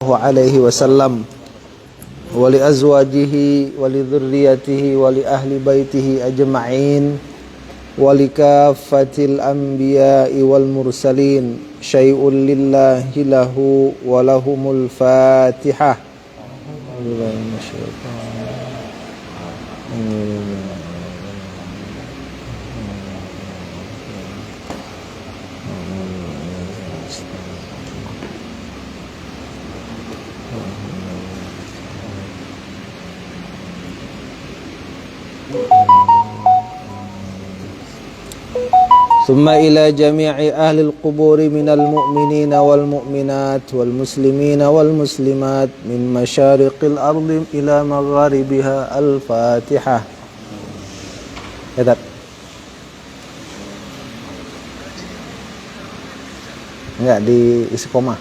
عليه وسلم ولأزواجه ولذريته ولأهل بيته أجمعين ولكافة الأنبياء والمرسلين شيء لله له ولهم الفاتحة. ثم إلى جميع أهل القبور من المؤمنين والمؤمنات والمسلمين والمسلمات من مشارق الأرض إلى مغاربها الفاتحة. Enggak di istiqomah.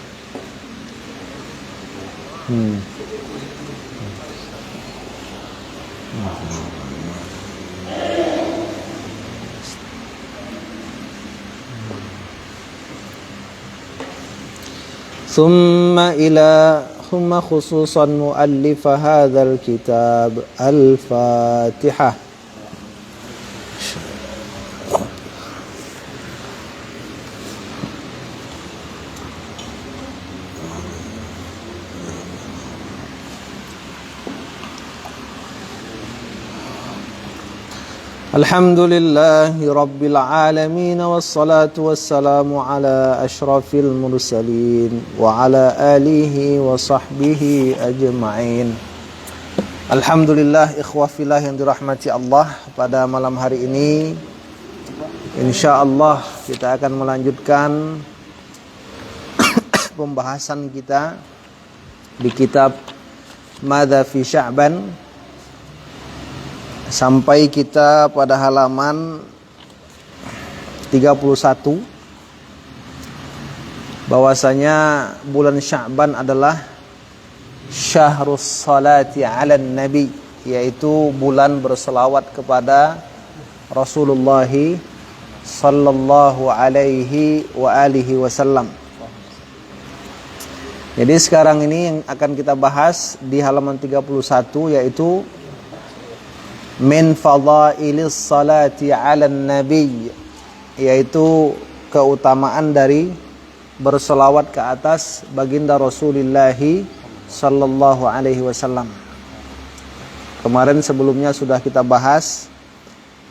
ثم خصوصا مؤلف هذا الكتاب الفاتحة. الحمد لله رب العالمين والصلاة والسلام على أشرف المرسلين وعلى آله وصحبه أجمعين. Alhamdulillah ikhwah fillah yang dirahmati Allah, pada malam hari ini insyaallah kita akan melanjutkan pembahasan kita di kitab Madza fi Sya'ban sampai kita pada halaman 31, bahwasanya bulan Sya'ban adalah syahrus salati 'alan nabi, yaitu bulan berselawat kepada Rasulullah sallallahu alaihi wa alihi wasallam. Jadi sekarang ini yang akan kita bahas di halaman 31 yaitu min fadailis salati 'alan nabi, yaitu keutamaan dari berselawat ke atas baginda Rasulullah sallallahu alaihi wasallam. Kemarin sebelumnya sudah kita bahas,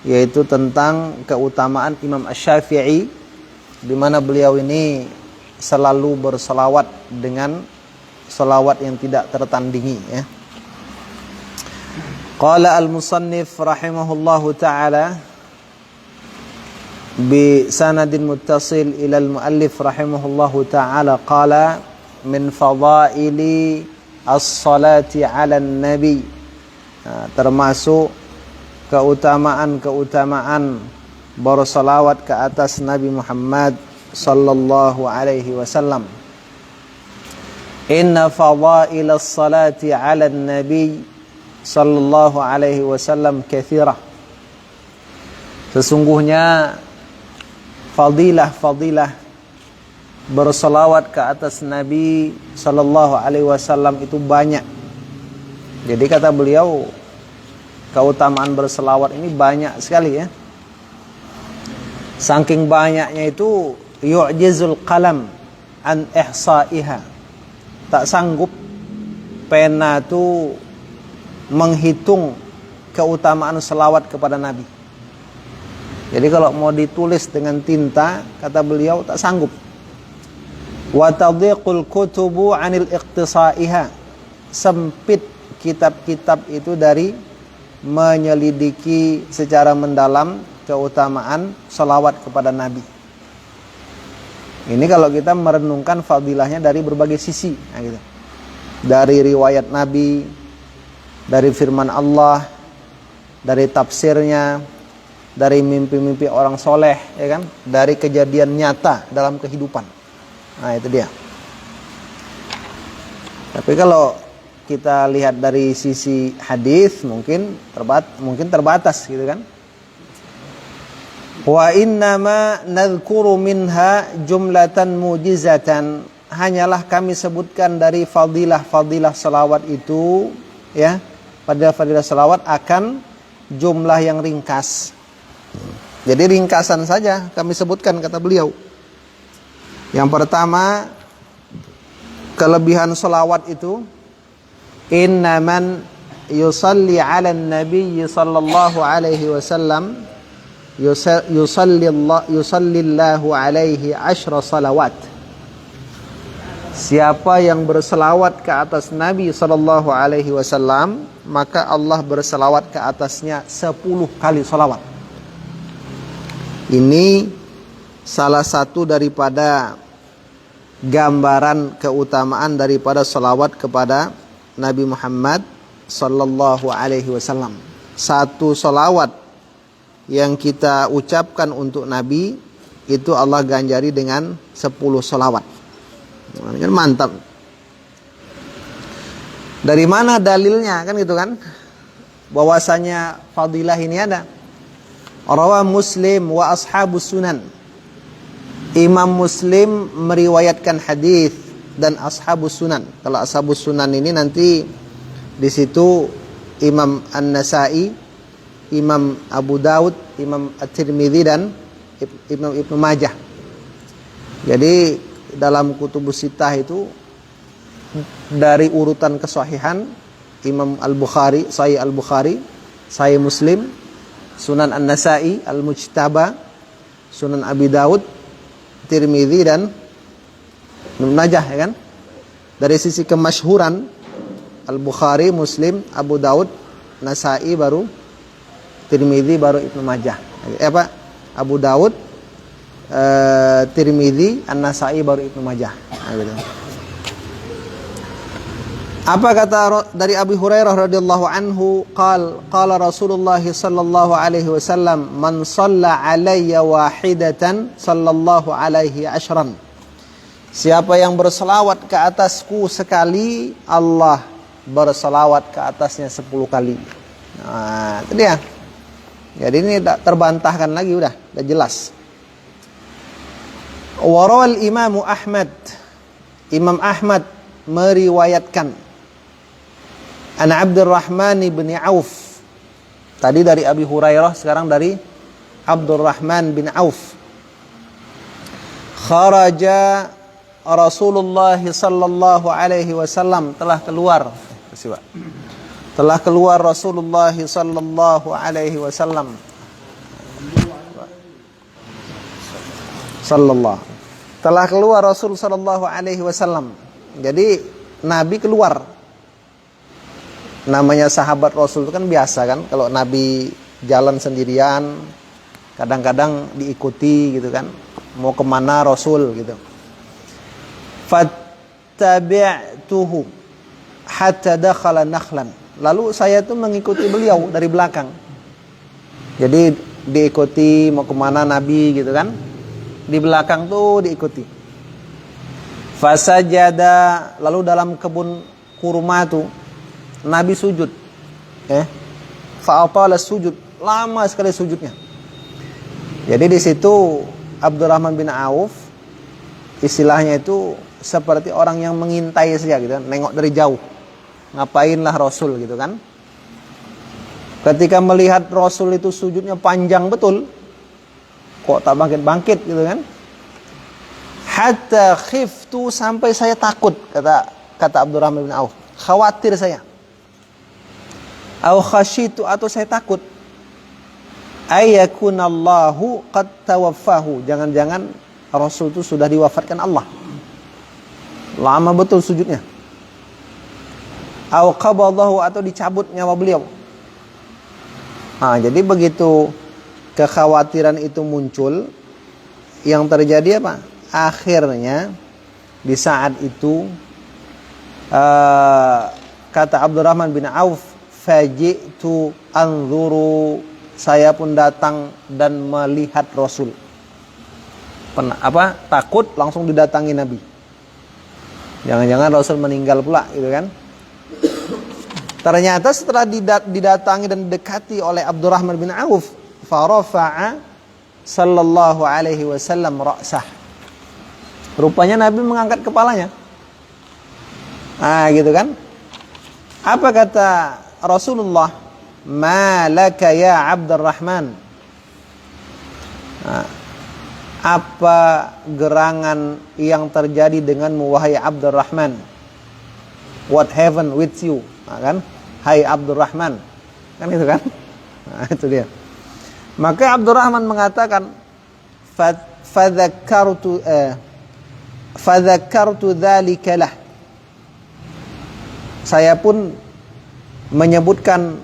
yaitu tentang keutamaan Imam Asy-Syafi'i, di mana beliau ini selalu berselawat dengan selawat yang tidak tertandingi, ya. Qala al-musannif rahimahullahu ta'ala bi sanadin muttasil ila al-muallif rahimahullahu ta'ala qala min fadaili as-salati 'ala an-nabi, termasuk keutamaan-keutamaan berselawat ke atas Nabi Muhammad sallallahu alaihi wasallam. Inna fadailas salati 'ala an-nabi sallallahu alaihi wasallam katsirah. Sesungguhnya fadilah berselawat ke atas Nabi sallallahu alaihi wasallam itu banyak. Jadi kata beliau, keutamaan berselawat ini banyak sekali, ya. Saking banyaknya itu yu'jizul qalam an ihsa'iha. Tak sanggup pena itu menghitung keutamaan selawat kepada Nabi. Jadi kalau mau ditulis dengan tinta, kata beliau, tak sanggup. Wa tadhiqul kutubu 'anil iqtisaiha. Sempit kitab-kitab itu dari menyelidiki secara mendalam keutamaan selawat kepada Nabi. Ini kalau kita merenungkan fadilahnya dari berbagai sisi, nah gitu. Dari riwayat Nabi, dari firman Allah, dari tafsirnya, dari mimpi-mimpi orang soleh, ya kan, dari kejadian nyata dalam kehidupan. Nah itu dia. Tapi kalau kita lihat dari sisi hadis mungkin terbatas, gitu kan. Wa innama nadhkuru minha jumlatan mujizatan hanyalah kami sebutkan dari fadilah-fadilah salawat itu, ya, pada fadilah salawat akan jumlah yang ringkas. Jadi ringkasan saja kami sebutkan, kata beliau. Yang pertama, kelebihan salawat itu, innaman yusalli ala nabi sallallahu alaihi wasallam yusallillahu alaihi 10 salawat. Siapa yang berselawat ke atas Nabi sallallahu alaihi wasallam, maka Allah berselawat ke atasnya 10 kali salawat. Ini salah satu daripada gambaran keutamaan daripada salawat kepada Nabi Muhammad sallallahu alaihi wasallam. Satu salawat yang kita ucapkan untuk Nabi, itu Allah ganjari dengan 10 salawat. Mantap. Dari mana dalilnya, kan gitu kan? Bahwasanya fadilah ini ada. Rawa Muslim wa ashabus sunan. Imam Muslim meriwayatkan hadis dan ashabus sunan. Kalau ashabus sunan ini nanti di situ Imam An-Nasa'i, Imam Abu Daud, Imam At-Tirmidzi dan Imam Ibnu Majah. Jadi dalam kutubus sittah itu dari urutan kesahihan, Imam Al-Bukhari, Sahih Al-Bukhari, Sahih Muslim, Sunan An-Nasa'i, Al-Mujtaba, Sunan Abi Daud, Tirmidzi dan Ibnu Majah, ya kan? Dari sisi kemasyhuran, Al-Bukhari, Muslim, Abu Daud, Nasa'i baru Tirmidzi baru Ibnu Majah. Abu Daud, Tirmidzi, An-Nasa'i baru Ibnu Majah. Gitu. Apa kata dari Abu Hurairah radhiyallahu anhu, qala Rasulullah sallallahu alaihi wasallam, man shalla alayya wahidatan sallallahu alaihi ashran. Siapa yang berselawat ke atasku sekali, Allah berselawat ke atasnya 10 kali. Nah, itu dia. Jadi ini tak terbantahkan lagi, udah jelas. Warawal Imam Ahmad, Imam Ahmad meriwayatkan an Abdurrahman bin Auf. Tadi dari Abi Hurairah, sekarang dari Abdurrahman bin Auf. Kharaja Rasulullah sallallahu alaihi wasallam, telah keluar Rasulullah sallallahu alaihi wasallam. Telah keluar Rasul sallallahu alaihi wasallam. Jadi Nabi keluar. Namanya sahabat Rasul itu kan biasa kan, kalau Nabi jalan sendirian, kadang-kadang diikuti gitu kan. Mau kemana Rasul gitu. Fattabi'tuhu hatta dakhala nakhlan. Lalu saya tuh mengikuti beliau dari belakang. Jadi diikuti mau kemana Nabi gitu kan. Di belakang tuh diikuti. Fasajada, lalu dalam kebun kurma tuh Nabi sujud. Fa'atala sujud, lama sekali sujudnya. Jadi di situ Abdurrahman bin Auf istilahnya itu seperti orang yang mengintai saja gitu kan, nengok dari jauh. Ngapainlah Rasul gitu kan. Ketika melihat Rasul itu sujudnya panjang betul, kok tak bangkit-bangkit gitu kan. Hatta khiftu, sampai saya takut, kata Abdurrahman bin Auf. Khawatir saya. Au khasyitu, atau saya takut. Ayyakunallahu qad tawaffahu, jangan-jangan Rasul itu sudah diwafatkan Allah. Lama betul sujudnya. Au qabadahu, atau dicabut nyawa beliau. Nah, jadi begitu kekhawatiran itu muncul, yang terjadi apa? Akhirnya di saat itu kata Abdurrahman bin Auf, faji'tu anzuru, saya pun datang dan melihat Rasul. Takut, langsung didatangi Nabi. Jangan-jangan Rasul meninggal pula gitu kan. Ternyata setelah didatangi dan didekati oleh Abdurrahman bin Auf, farafa'a sallallahu alaihi wasallam ra'sah. Rupanya Nabi mengangkat kepalanya. Gitu kan? Apa kata Rasulullah? Ma laka ya Abdurrahman. Apa gerangan yang terjadi denganmu wahai Abdurrahman? What happened with you? Kan? Hai Abdurrahman. Kan itu kan? Itu dia. Maka Abdurrahman mengatakan fadzakartu dzalika lah. Saya pun menyebutkan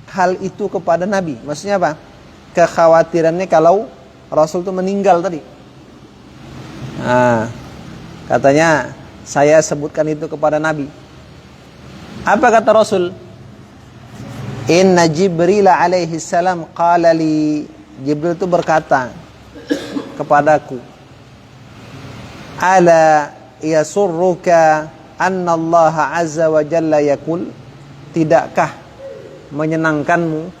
hal itu kepada Nabi. Maksudnya apa? Kekhawatirannya kalau Rasul itu meninggal tadi. Katanya saya sebutkan itu kepada Nabi. Apa kata Rasul? Inna Jibril alaihi salam qala li. Jibril itu berkata kepadaku, ala yasurruka anna Allah azza wa jalla yaqul, tidakkah menyenangkanmu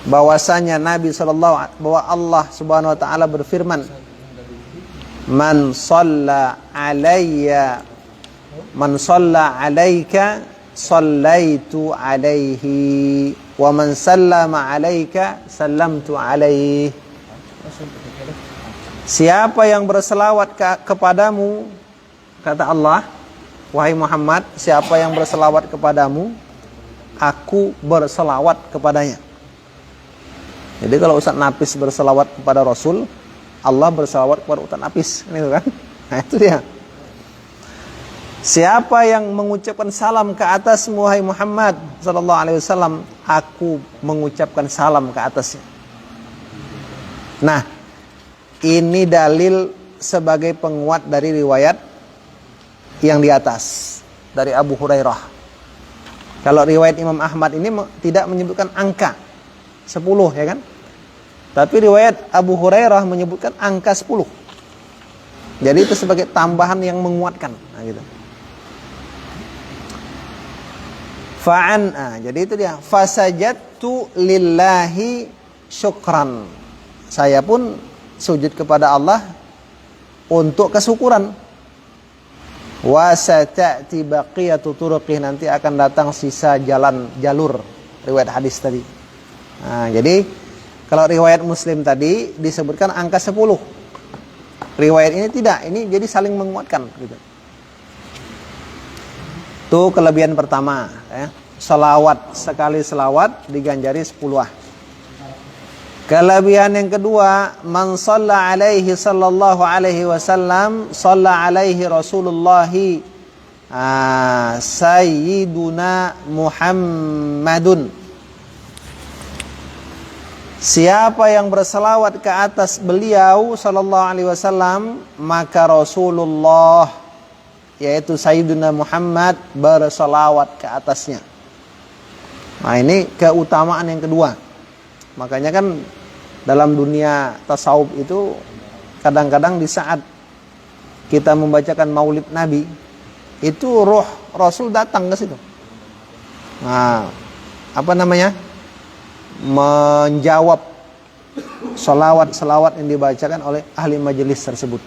bahwasanya Nabi sallallahu bahwa Allah Subhanahu wa taala berfirman, man shalla alaika sallaitu alaihi wa man sallama alaika sallamtu alaihi. Siapa yang berselawat kepadamu, kata Allah, wahai Muhammad, siapa yang berselawat kepadamu, aku berselawat kepadanya. Jadi kalau Ustaz Nafis berselawat kepada Rasul, Allah berselawat kepada Ustaz Nafis, gitu kan? Nah itu dia. Siapa yang mengucapkan salam ke atasmu wahai Muhammad sallallahu alaihi wasallam, aku mengucapkan salam ke atasnya. Nah, ini dalil sebagai penguat dari riwayat yang di atas dari Abu Hurairah. Kalau riwayat Imam Ahmad ini tidak menyebutkan angka 10, ya kan? Tapi riwayat Abu Hurairah menyebutkan angka 10. Jadi itu sebagai tambahan yang menguatkan. Nah, gitu. Jadi itu dia. Fasajadtu lillahi syukran. Saya pun sujud kepada Allah untuk kesyukuran. Wa sata'ti baqiyatu turuqih, nanti akan datang sisa jalur riwayat hadis tadi. Nah, jadi kalau riwayat Muslim tadi disebutkan angka 10. Riwayat ini tidak, ini jadi saling menguatkan gitu. Itu kelebihan pertama, ya. Selawat, sekali selawat diganjari 10. Kelebihan yang kedua, man shalla alaihi sallallahu alaihi wasallam, shalla alaihi Rasulullah sayyiduna Muhammadun. Siapa yang berselawat ke atas beliau sallallahu alaihi wasallam, maka Rasulullah, yaitu Sayyiduna Muhammad, berselawat ke atasnya. Nah ini keutamaan yang kedua. Makanya kan dalam dunia tasawuf itu kadang-kadang di saat kita membacakan maulid Nabi, itu roh Rasul datang ke situ. Nah, menjawab selawat yang dibacakan oleh ahli majelis tersebut.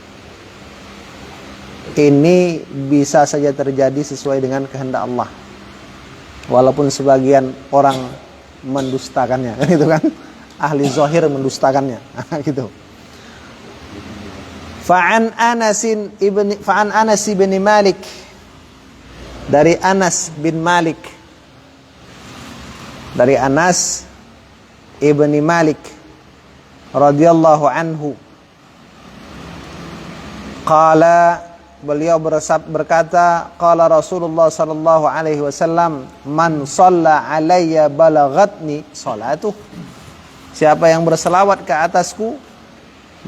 Ini bisa saja terjadi sesuai dengan kehendak Allah. Walaupun sebagian orang mendustakannya, kan itu kan? Ahli zahir mendustakannya, gitu. Fa'an Anas bin Malik, dari Anas bin Malik, dari Anas ibni Malik radhiyallahu anhu, qala, beliau berkata, qala Rasulullah sallallahu alaihi wasallam, man shalla alayya balaghatni salatuh. Siapa yang berselawat ke atasku,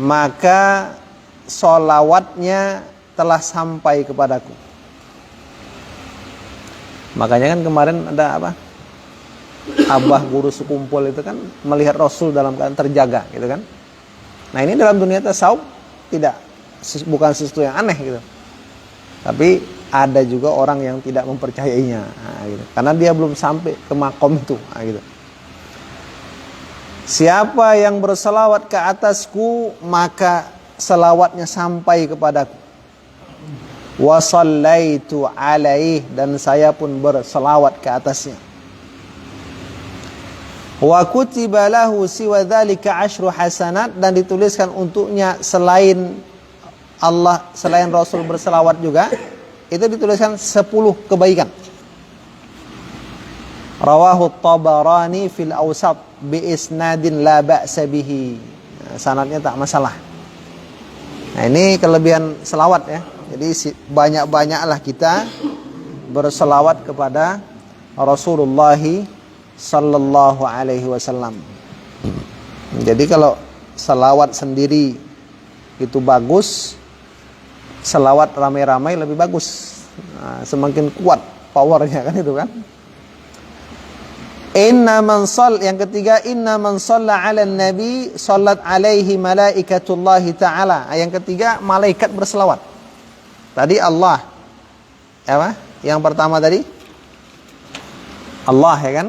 maka solawatnya telah sampai kepadaku. Makanya kan kemarin ada apa? Abah guru sekumpul itu kan melihat Rasul dalam keadaan terjaga, gitu kan? Nah ini dalam dunia tasawuf bukan sesuatu yang aneh gitu. Tapi ada juga orang yang tidak mempercayainya, gitu. Karena dia belum sampai ke makom itu, gitu. Siapa yang berselawat ke atasku, maka selawatnya sampai kepadaku. wa sallaitu alaihi, dan saya pun berselawat ke atasnya. Wa kutiba lahu siwa dzalika 10 hasanat, dan dituliskan untuknya selain Allah, selain Rasul berselawat juga, itu dituliskan 10 kebaikan. Rawahu Tabarani fil Awsat bi isnadin la ba'sa bihi. Sanadnya tak masalah. Nah, ini kelebihan selawat ya. Jadi banyak-banyaklah kita berselawat kepada Rasulullah sallallahu alaihi wasallam. Jadi kalau selawat sendiri itu bagus, selawat ramai-ramai lebih bagus. Nah, semakin kuat powernya kan itu kan. Yang ketiga, inna man shalla 'alan nabi shallat 'alaihi malaikatullah taala. Yang ketiga, malaikat berselawat. Tadi Allah. Apa? Yang pertama tadi Allah ya kan?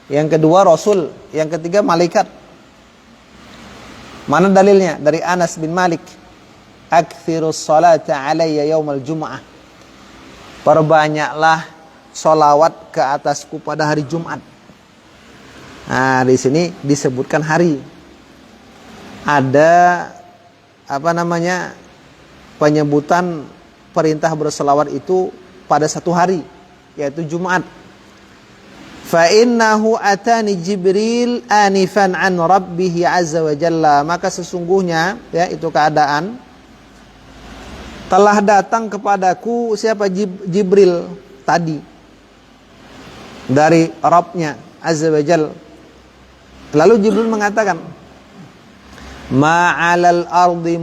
Yang kedua Rasul, yang ketiga malaikat. Mana dalilnya? Dari Anas bin Malik. Aktsirus salata 'alayya yaumal jum'ah. Perbanyaklah sholawat ke atasku pada hari Jumat. Nah, di sini disebutkan hari. Ada penyebutan perintah berselawat itu pada satu hari, yaitu Jumat. Fa innahu atani Jibril anifan an rabbih azza wa jalla. Maka sesungguhnya ya itu keadaan telah datang kepadaku siapa? Jibril tadi dari Rabbnya azza wa jalla. Lalu Jibril mengatakan, ma'alal ardi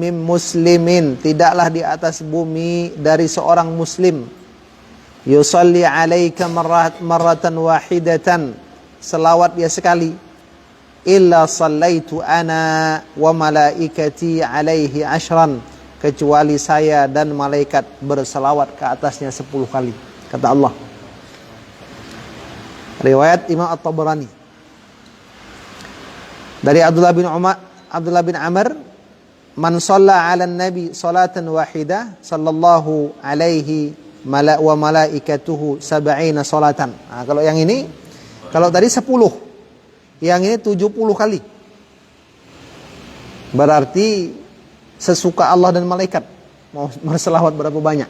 muslimin, tidaklah di atas bumi dari seorang muslim, yusalli alaika marratan wahidatan, selawat dia sekali, illa sallaitu ana wa malaikati alaihi 10, kecuali saya dan malaikat berselawat ke atasnya 10 kali, kata Allah. Riwayat Imam At-Tabarani. Dari Abdullah bin Amr, man shalla 'ala nabi salatan wahidah sallallahu alaihi wa malaikatuhu 70 salatan. Nah, kalau yang ini, kalau tadi 10, yang ini 70 kali. Berarti sesuka Allah dan malaikat mau berselawat berapa banyak.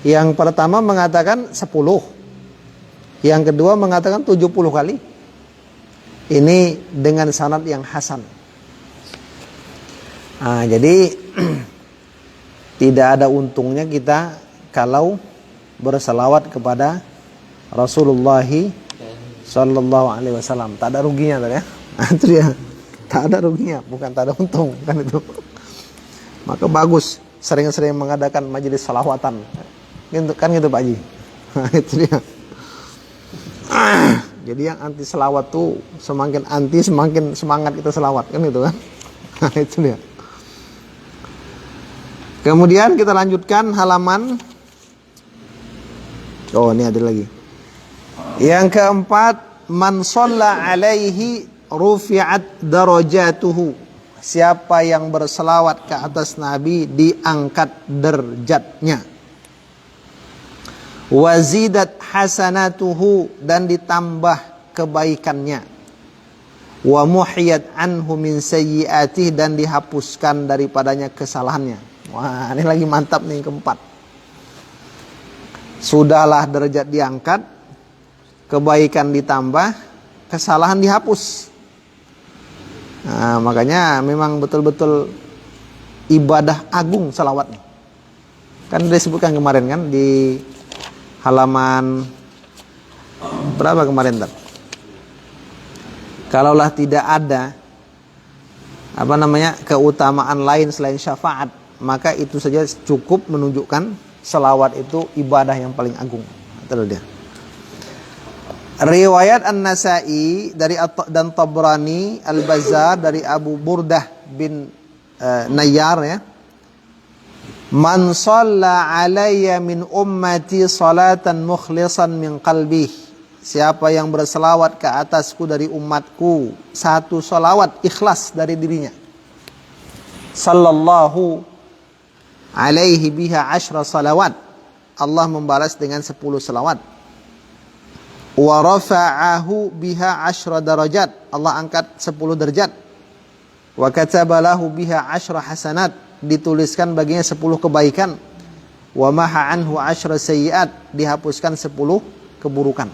Yang pertama mengatakan 10, yang kedua mengatakan 70 kali. Ini dengan sanad yang hasan. Nah, jadi tidak ada untungnya kita kalau berselawat kepada Rasulullah sallallahu alaihi wasallam. Tak ada ruginya tadi ya. Nah, itu dia. Tak ada ruginya, bukan tak ada untung kan itu. Maka bagus sering-sering mengadakan majelis salawatan. Kan gitu Pak Haji. Nah, itu dia. Jadi yang anti selawat tuh semakin anti semakin semangat kita selawat kan gitu kan. Nah, itu dia. Kemudian kita lanjutkan halaman. Oh, ini ada lagi. Yang keempat, man shalla alaihi rufi'at darajatuhu. Siapa yang berselawat ke atas Nabi diangkat derajatnya. Wazidat hasanatuhu, dan ditambah kebaikannya. Wa muhiyat anhu min sayyi'atih, dan dihapuskan daripadanya kesalahannya. Wah, ini lagi mantap nih keempat. Sudahlah derajat diangkat, kebaikan ditambah, kesalahan dihapus. Nah, makanya memang betul-betul ibadah agung salawat nih. Kan disebutkan kemarin kan di halaman berapa kemarin Tar? Kalaulah tidak ada keutamaan lain selain syafaat, maka itu saja cukup menunjukkan selawat itu ibadah yang paling agung. Terus dia. Riwayat An-Nasa'i dan Tabrani, Al-Bazzar dari Abu Burdah bin Nayyar ya. Man shalla alayya min ummati salatan mukhlisan min qalbih. Siapa yang berselawat ke atasku dari umatku, satu salawat ikhlas dari dirinya. Sallallahu alaihi biha 10 salawat. Allah membalas dengan 10 salawat. Wa rafa'ahu biha 10 darajat. Allah angkat 10 derajat. Wa katabalahu biha 10 hasanat. Dituliskan baginya 10 kebaikan. Wa maha anhu 10 sayyiat. Dihapuskan 10 keburukan.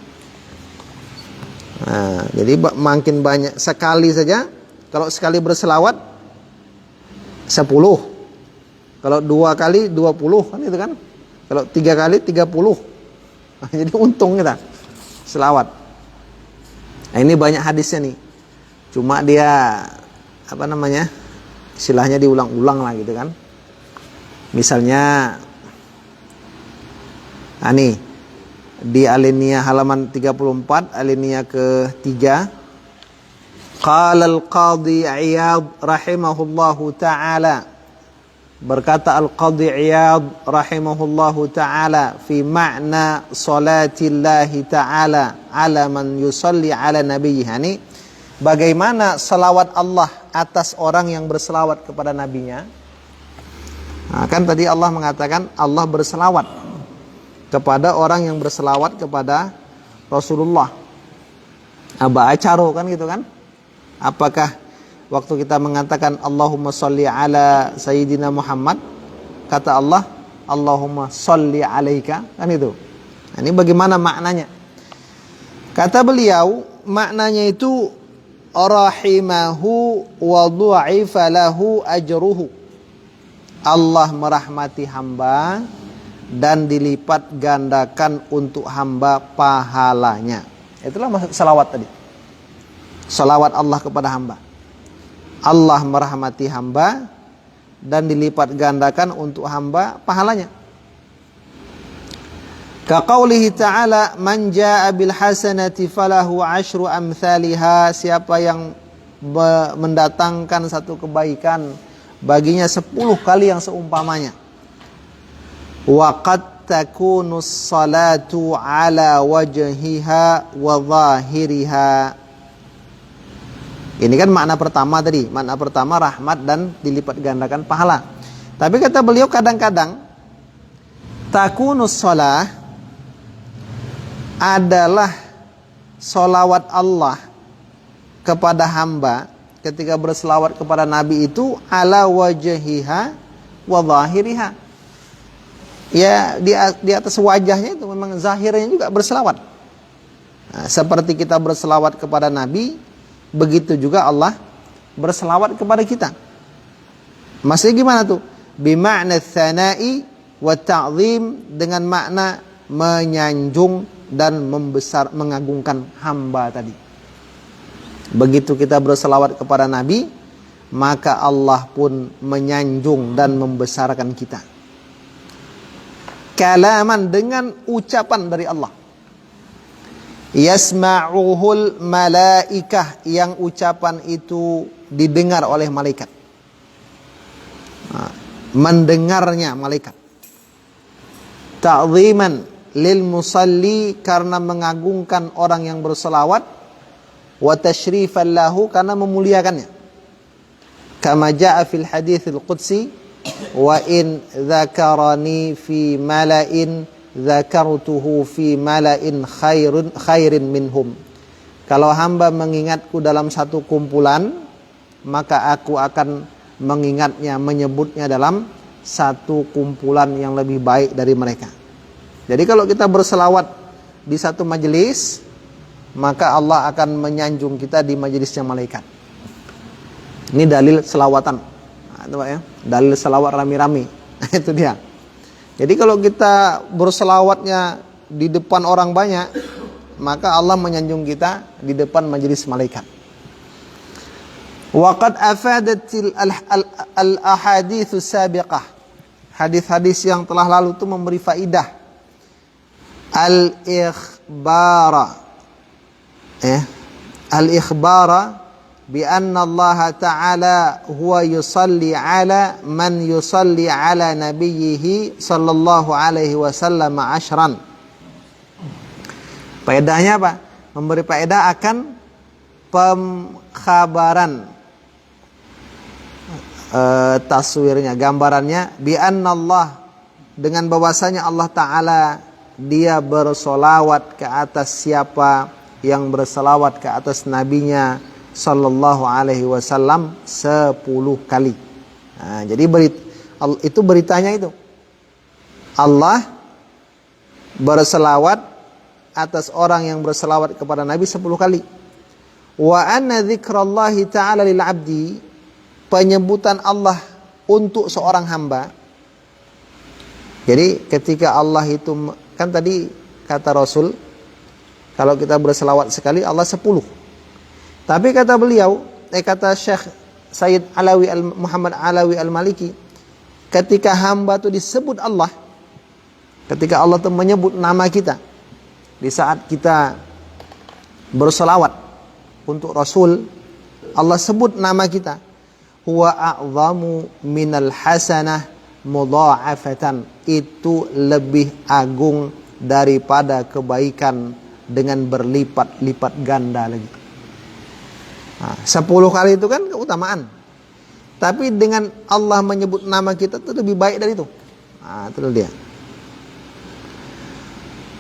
Nah, jadi makin banyak sekali saja. Kalau sekali berselawat 10. Kalau 2 kali 20 kan itu kan. Kalau 3 kali 30. Nah, jadi untung kita selawat. Nah, ini banyak hadisnya nih. Cuma dia istilahnya diulang-ulang lah gitu kan. Misalnya nih di alinea halaman 34, alinea ke-3, qala al-qadhi Iyad rahimahullahu ta'ala, berkata Al-Qadhi Iyad rahimahullahu ta'ala fi ma'na salatillahi ta'ala ala man yusalli ala nabiyih. Ini bagaimana salawat Allah atas orang yang berselawat kepada nabinya. Nah, kan tadi Allah mengatakan Allah berselawat kepada orang yang berselawat kepada Rasulullah. Aba acaro kan gitu kan. Apakah waktu kita mengatakan Allahumma sholli ala Sayyidina Muhammad, kata Allah, Allahumma sholli alaika, kan itu. Nah, ini bagaimana maknanya? Kata beliau, maknanya itu rahimahu wa du'ifa lahu ajruhu. Allah merahmati hamba dan dilipat gandakan untuk hamba pahalanya. Itulah maksud salawat tadi. Salawat Allah kepada hamba. Allah merahmati hamba dan dilipat gandakan untuk hamba pahalanya. Ka qaulihi ta'ala, man jaa'a bil hasanati falahu 'asyru amsalihha. Siapa yang mendatangkan satu kebaikan, baginya 10 kali yang seumpamanya. Wa qad takunu salatu 'ala wajhiha wa zahiriha. Ini kan makna pertama tadi. Makna pertama rahmat dan dilipat gandakan pahala. Tapi kata beliau kadang-kadang takunus shalah adalah solawat Allah kepada hamba ketika berselawat kepada Nabi itu ala wajhiha wa zahiriha. Ya di atas wajahnya itu memang zahirnya juga berselawat. Nah, seperti kita berselawat kepada Nabi, begitu juga Allah berselawat kepada kita. Maksudnya gimana tuh? Bima'na tsana'i wa ta'zim, dengan makna menyanjung dan membesar, mengagungkan hamba tadi. Begitu kita berselawat kepada Nabi, maka Allah pun menyanjung dan membesarkan kita. Kalaman, dengan ucapan dari Allah. Yasma'uhul malaikah, yang ucapan itu didengar oleh malaikat. Mendengarnya malaikat. Ta'ziman lil musalli, karena mengagungkan orang yang berselawat. Wa tasyrifan lahu, karena memuliakannya. Kama ja'a fil haditsil qudsi, wa in dzakarani fi mala'in dzakartuhu fi mala'in khairin minhum. Kalau hamba mengingatku dalam satu kumpulan, maka aku akan mengingatnya, menyebutnya dalam satu kumpulan yang lebih baik dari mereka. Jadi kalau kita berselawat di satu majelis, maka Allah akan menyanjung kita di majelisnya malaikat. Ini dalil selawatan. Nah, itu Pak ya, dalil selawat rami-rami. Itu dia. Jadi kalau kita berselawatnya di depan orang banyak, maka Allah menyanjung kita di depan majelis malaikat. Wa qad afadatil al-ahaditsus sabiqah. Hadis-hadis yang telah lalu itu memberi faidah. Al-ikhbara bi anna Allah Ta'ala huwa yusalli ala man yusalli ala nabiyhi sallallahu alaihi wasallam 10. Faedahnya apa? Memberi faedah akan pemkhabaran taswirnya, gambarannya, bi annallah, dengan bahwasanya Allah Ta'ala dia bersolawat ke atas siapa yang bersolawat ke atas nabinya sallallahu alaihi wasallam 10 kali. Nah, jadi itu beritanya itu. Allah berselawat atas orang yang berselawat kepada Nabi 10 kali. Wa anna dzikrallahi ta'ala lil 'abdi, penyebutan Allah untuk seorang hamba. Jadi ketika Allah itu, kan tadi kata Rasul, kalau kita berselawat sekali Allah 10. Tapi kata beliau, kata Syekh Sayyid Muhammad Alawi Al-Maliki, ketika hamba itu disebut Allah, ketika Allah itu menyebut nama kita, di saat kita berselawat untuk Rasul, Allah sebut nama kita, huwa a'zamu minal hasanah mudha'afatan, itu lebih agung daripada kebaikan dengan berlipat-lipat ganda lagi. Nah, 10 kali itu kan keutamaan. Tapi dengan Allah menyebut nama kita itu lebih baik dari itu. Nah, itu dia.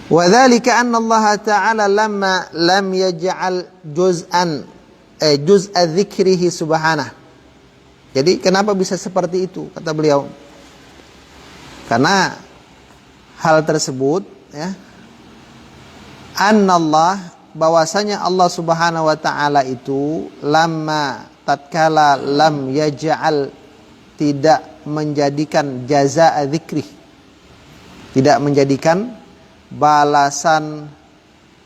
Wa dzalika anna Allah Ta'ala lamma lam yaj'al juz'a dzikrihi subhanahu. Jadi kenapa bisa seperti itu kata beliau? Karena hal tersebut, ya, annallah, bahwasanya Allah Subhanahu wa Ta'ala itu lamma, tatkala lam yaj'al, tidak menjadikan jazaa dzikri, tidak menjadikan balasan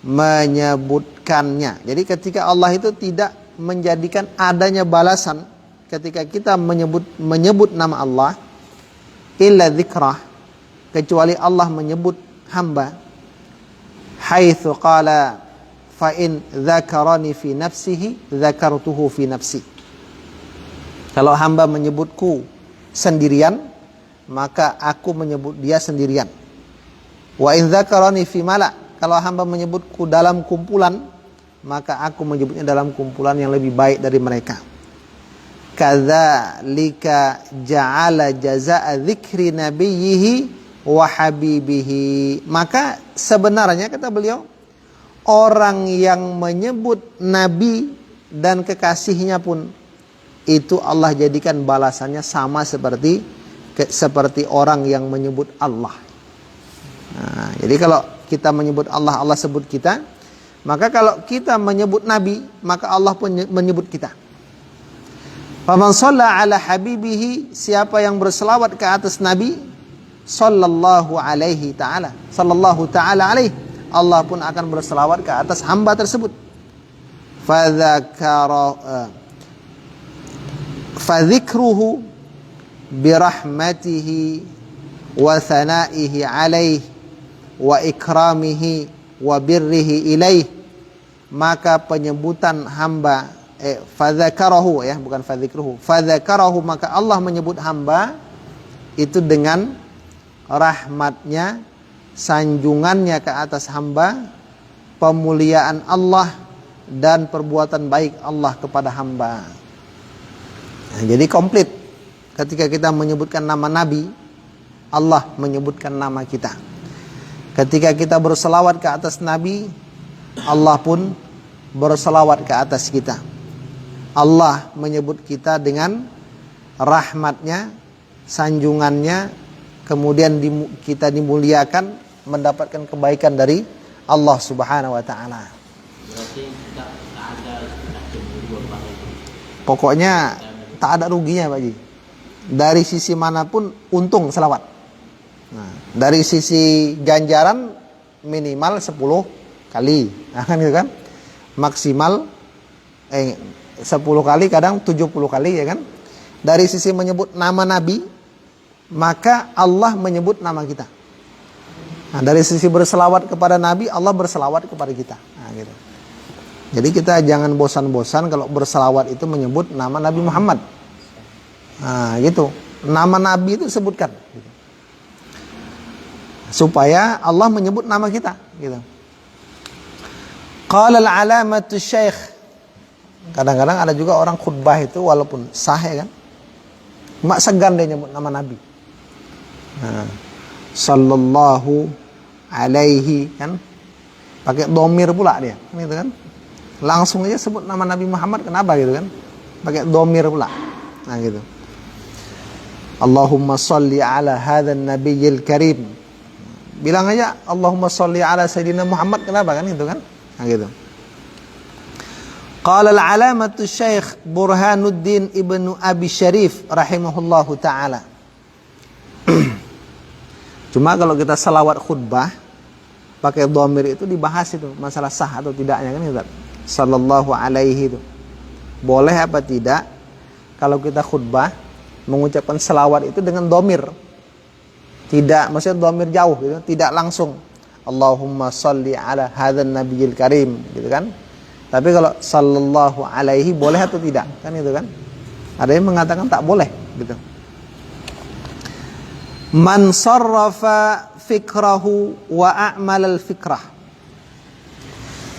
menyebutkannya. Jadi ketika Allah itu tidak menjadikan adanya balasan ketika kita menyebut nama Allah, illa dzikrah, kecuali Allah menyebut hamba, haitsu qala fa in dzakarani fi nafsihi dzakartuhu fi nafsi. Kalau hamba menyebutku sendirian, maka aku menyebut dia sendirian. Wa in dzakarani fi mala, kalau hamba menyebutku dalam kumpulan, maka aku menyebutnya dalam kumpulan yang lebih baik dari mereka. Kadzalika ja'ala jazaa'a dzikri nabiyhi wa habibihi. Maka sebenarnya kata beliau, orang yang menyebut nabi dan kekasihnya pun itu Allah jadikan balasannya sama seperti orang yang menyebut Allah. Nah, jadi kalau kita menyebut Allah, Allah sebut kita. Maka kalau kita menyebut nabi, maka Allah pun menyebut kita. Faman shalla ala habibihi, siapa yang berselawat ke atas nabi, sallallahu alaihi ta'ala, sallallahu ta'ala alaihi, Allah pun akan berselawat ke atas hamba tersebut. Fadzikruhu birahmatihi wa thanaihi alaihi wa ikramihi wa birrihi ilaih, maka penyebutan hamba, fadzakarahu, ya, bukan fadzikruhu, fadzakarahu, maka Allah menyebut hamba itu dengan rahmatnya, sanjungannya ke atas hamba, pemuliaan Allah dan perbuatan baik Allah kepada hamba. Nah, jadi komplit. Ketika kita menyebutkan nama Nabi, Allah menyebutkan nama kita. Ketika kita berselawat ke atas Nabi, Allah pun berselawat ke atas kita. Allah menyebut kita dengan rahmatnya, sanjungannya, kemudian kita dimuliakan, mendapatkan kebaikan dari Allah Subhanahu wa Ta'ala. Pokoknya tak ada ruginya, Pak Ji. Dari sisi manapun untung selawat. Nah, dari sisi ganjaran minimal 10 kali. Nah, kan gitu kan? Maksimal 10 kali, kadang 70 kali, ya kan? Dari sisi menyebut nama Nabi, maka Allah menyebut nama kita. Nah, dari sisi berselawat kepada Nabi, Allah berselawat kepada kita. Nah, gitu. Jadi kita jangan bosan-bosan kalau berselawat itu menyebut nama Nabi Muhammad. Nah, gitu. Nama Nabi itu sebutkan. Gitu. Supaya Allah menyebut nama kita. Gitu. Qala al-alamatu syekh. Kadang-kadang ada juga orang khutbah itu walaupun sah, ya kan, Mak segan dia nyebut nama Nabi. Nah, sallallahu alaihi kan, pakai domir pula dia, gitu kan? Langsung aja sebut nama Nabi Muhammad, kenapa gitu kan? Pakai domir pula. Nah gitu. Allahumma salli ala hadzal nabiyil karim. Bilang aja Allahumma salli ala sayyidina Muhammad, kenapa kan gitu kan? Nah gitu. Qala al-alamatu Syekh Burhanuddin Ibnu Abi Syarif rahimahullahu taala. Cuma kalau kita salawat khutbah pakai dhamir itu dibahas itu masalah sah atau tidaknya kan gitu. Sallallahu alaihi itu boleh apa tidak kalau kita khutbah mengucapkan selawat itu dengan dhamir. Tidak, maksudnya dhamir jauh gitu, tidak langsung Allahumma salli ala hadzal nabiyil karim gitu kan. Tapi kalau sallallahu alaihi boleh atau tidak kan itu kan. Ada yang mengatakan tak boleh gitu. Man sarrafa fikrahu wa a'mal al-fikrah.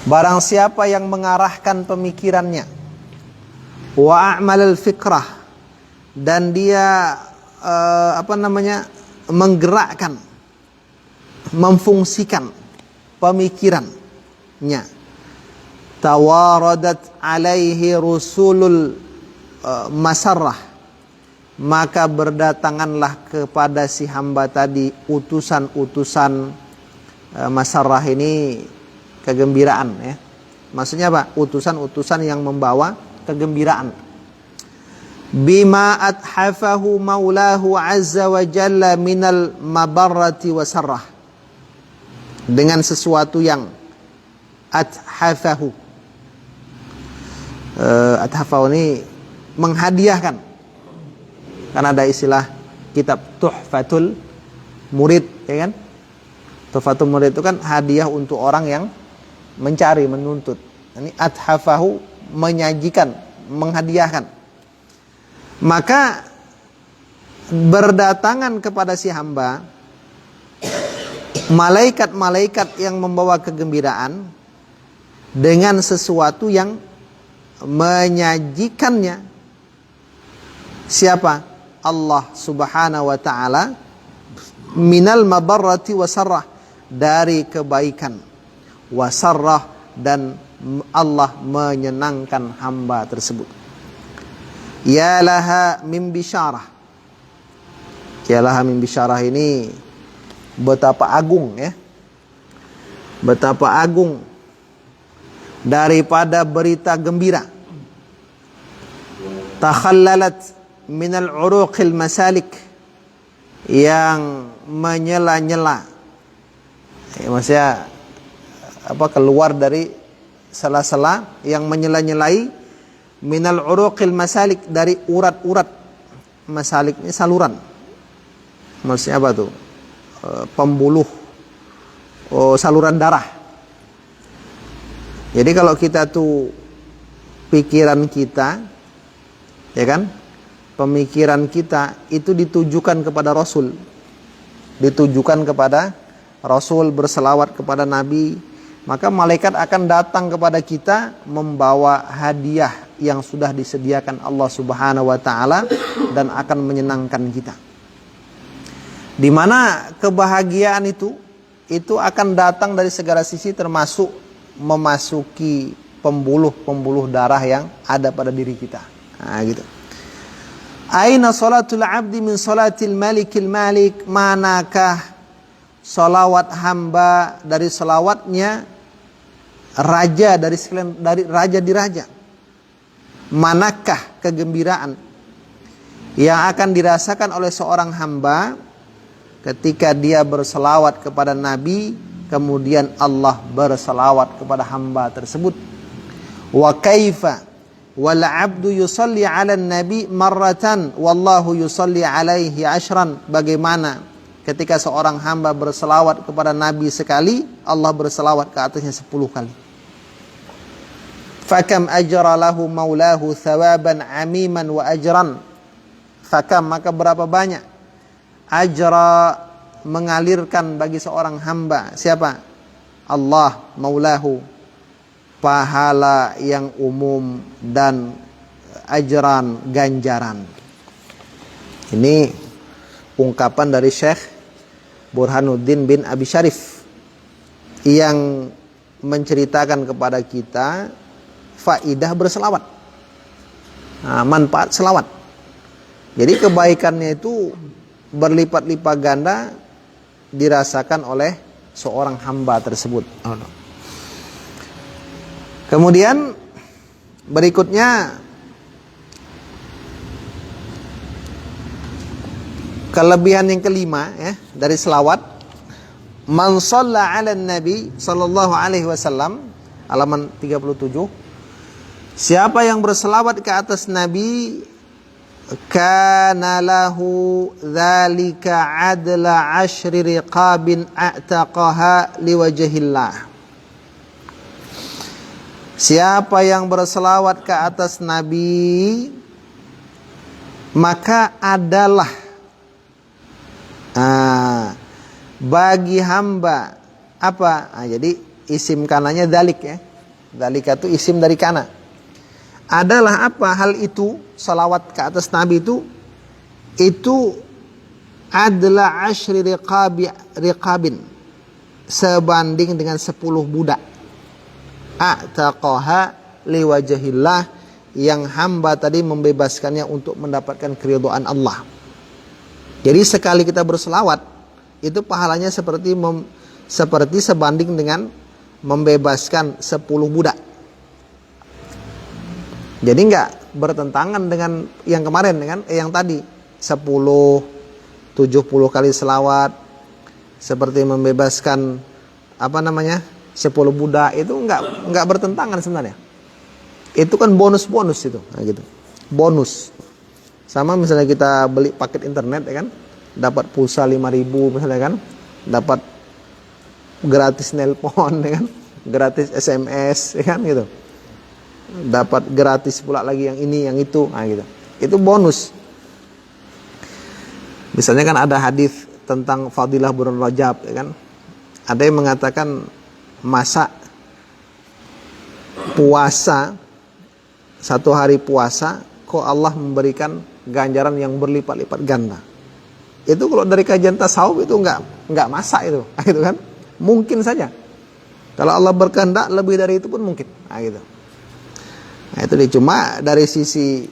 Barang siapa yang mengarahkan pemikirannya, wa a'mal al-fikrah, dan dia menggerakkan, memfungsikan pemikirannya, tawaradat alaihi rusulul masarrah, maka berdatanganlah kepada si hamba tadi utusan-utusan masarrah ini kegembiraan ya. Maksudnya apa? Utusan-utusan yang membawa kegembiraan. Bima athafahu maulahu azza wa jalla minal mabarrati wa sarrah. Dengan sesuatu yang athafahu. Athafahu ini menghadiahkan. Karena ada istilah kitab Tuhfatul Murid, ya kan? Tuhfatul Murid itu kan hadiah untuk orang yang mencari, menuntut. Ini athafahu, menyajikan, menghadiahkan. Maka berdatangan kepada si hamba malaikat-malaikat yang membawa kegembiraan dengan sesuatu yang menyajikannya. Siapa? Allah subhanahu wa ta'ala, minal mabarrati wasarrah, dari kebaikan, wasarrah, dan Allah menyenangkan hamba tersebut. Ya laha min bisyarah. Ya laha min bisyarah ini betapa agung ya, betapa agung daripada berita gembira. Takhallalat minal uruqil masalik, yang menyela-nyela, ya, maksudnya keluar dari sela-sela yang menyela-nyelai, minal uruqil masalik, dari urat-urat. Masalik ini saluran, maksudnya apa tuh? Pembuluh, saluran darah. Jadi kalau kita tuh pikiran kita, ya kan, pemikiran kita itu ditujukan kepada Rasul, ditujukan kepada Rasul, berselawat kepada Nabi, maka malaikat akan datang kepada kita membawa hadiah yang sudah disediakan Allah Subhanahu wa taala dan akan menyenangkan kita. Di mana kebahagiaan itu akan datang dari segala sisi, termasuk memasuki pembuluh-pembuluh darah yang ada pada diri kita. Nah, gitu. Aina salatul abdi min salatil malikil malik, manakah salawat hamba dari salawatnya raja dari raja di raja? Manakah kegembiraan yang akan dirasakan oleh seorang hamba ketika dia berselawat kepada Nabi, kemudian Allah berselawat kepada hamba tersebut? Wa kaifa wal abdu yusalli ala nabi marratan wallahu yusalli alaihi ashran. Bagaimana ketika seorang hamba berselawat kepada Nabi sekali, Allah berselawat ke atasnya 10 kali. Fakam ajra lahu maulahu thawaban amiman wa ajran. Fakam, maka berapa banyak, ajra, mengalirkan bagi seorang hamba. Siapa? Allah, maulahu, pahala yang umum, dan ajran, ganjaran. Ini ungkapan dari Syekh Burhanuddin bin Abi Syarif yang menceritakan kepada kita faidah berselawat, manfaat selawat. Jadi kebaikannya itu berlipat-lipat ganda dirasakan oleh seorang hamba tersebut. Kemudian berikutnya kelebihan yang kelima ya dari selawat, man shalla 'alan nabi sallallahu alaihi wasallam, halaman 37. Siapa yang berselawat ke atas nabi, kana lahu dzalika adla 'ashri riqabin a'taqaha liwajhillah. Siapa yang berselawat ke atas nabi, maka adalah bagi hamba apa? Jadi isim kananya dalik ya. Dalika itu isim dari kana. Adalah apa hal itu? Salawat ke atas nabi itu adalah 10 riqabin, sebanding dengan 10 budak. A'taqaha liwajhillah, yang hamba tadi membebaskannya untuk mendapatkan keridhaan Allah. Jadi sekali kita berselawat itu pahalanya seperti sebanding dengan membebaskan 10 budak. Jadi enggak bertentangan dengan yang kemarin kan, yang tadi 70 kali selawat seperti membebaskan 10 budak, itu enggak bertentangan sebenarnya. Itu kan bonus-bonus itu, gitu. Bonus. Sama misalnya kita beli paket internet ya kan, dapat pulsa 5.000 misalnya kan, dapat gratis nelpon ya kan, gratis SMS ya kan gitu. Dapat gratis pula lagi yang ini yang itu, gitu. Itu bonus. Misalnya kan ada hadis tentang fadilah bulan Rajab ya kan. Ada yang mengatakan masa puasa, 1 hari puasa kok Allah memberikan ganjaran yang berlipat-lipat ganda. Itu kalau dari kajian tasawuf itu enggak masa itu, gitu kan? Mungkin saja. Kalau Allah berkehendak lebih dari itu pun mungkin, gitu. Nah, itu dia. Cuma dari sisi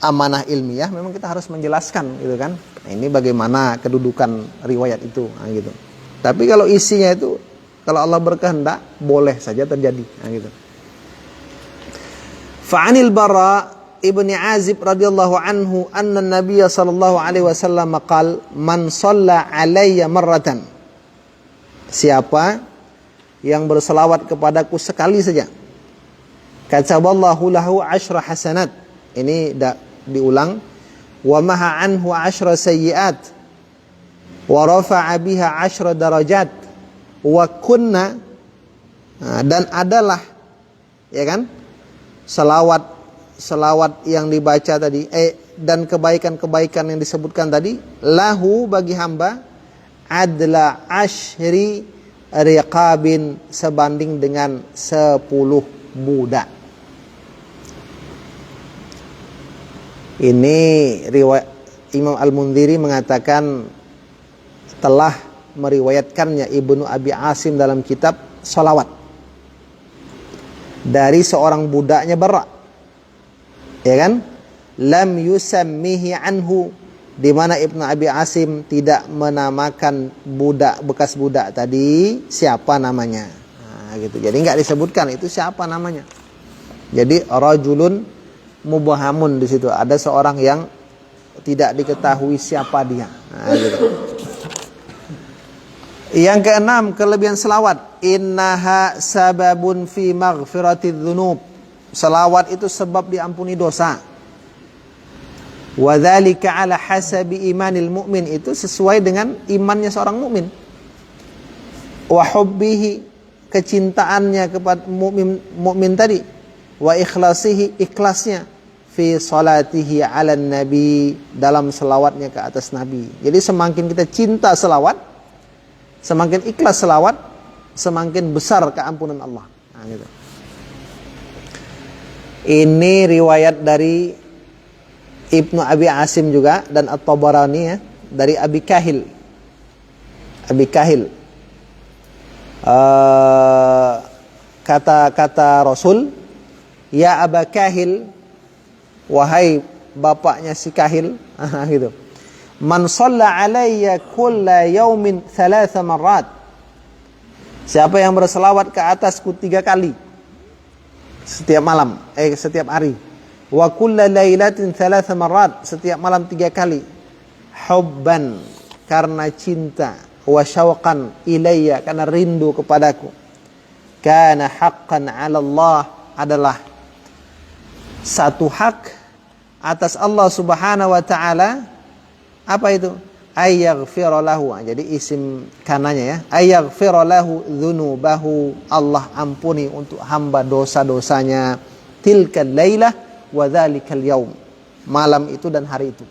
amanah ilmiah memang kita harus menjelaskan, gitu kan? Nah, ini bagaimana kedudukan riwayat itu, gitu. Tapi kalau isinya itu, kalau Allah berkehendak boleh saja terjadi, gitu. Fa'anil Bara ibni Azib radhiyallahu anhu anna Nabiy sallallahu alaihi wasallam qala man shalla alayya marratan. Siapa yang berselawat kepadaku sekali saja, kataballahu lahu 10 hasanat. Ini diulang, wa maha anhu 10 sayyi'at wa rafa'a biha 10 darajat wa kunna, dan adalah ya kan selawat yang dibaca tadi dan kebaikan-kebaikan yang disebutkan tadi, lahu bagi hamba adla 10 riqabin, sebanding dengan 10 budak. Ini riwayat Imam Al-Mundhiri mengatakan telah meriwayatkannya Ibnu Abi Asim dalam kitab Shalawat dari seorang budaknya Bara, ya kan, lam yusammihi anhu, di mana Ibnu Abi Asim tidak menamakan bekas budak tadi siapa namanya, gitu. Jadi nggak disebutkan itu siapa namanya. Jadi rajulun mubahamun, di situ ada seorang yang tidak diketahui siapa dia, gitu. Yang keenam, kelebihan selawat, innaha sababun fi maghfiratidz dzunub. Selawat itu sebab diampuni dosa. Wa dzalika ala hasabi imanil mu'min, itu sesuai dengan imannya seorang mukmin. Wa hubbihi, kecintaannya kepada mukmin tadi. Wa ikhlasihi, ikhlasnya fi salatihi ala nabi, dalam selawatnya ke atas nabi. Jadi semakin kita cinta selawat, semakin ikhlas selawat, semakin besar keampunan Allah. Gitu. Ini riwayat dari Ibnu Abi Asim juga dan At-Tabarani ya, dari Abi Kahil. Abi Kahil. Kata Rasul, ya Aba Kahil, wahai bapaknya si Kahil, gitu. Man shalla alayya kulla yaumin 3 marrat. Siapa yang berselawat ke atasku 3 kali setiap malam, setiap hari. Wa kulla lailatin 3 marrat, setiap malam 3 kali. Hubban, karena cinta. Wa syauqan ilayya, karena rindu kepadaku. Kana haqqan 'ala Allah, adalah satu hak atas Allah Subhanahu wa taala. Apa itu? Ayyaghfira lahu. Jadi isim kananya ya. Ayyaghfira lahu dzunubahu, Allah ampuni untuk hamba dosa-dosanya. Tilkal lailah wa dzalikal yaum, malam itu dan hari itu.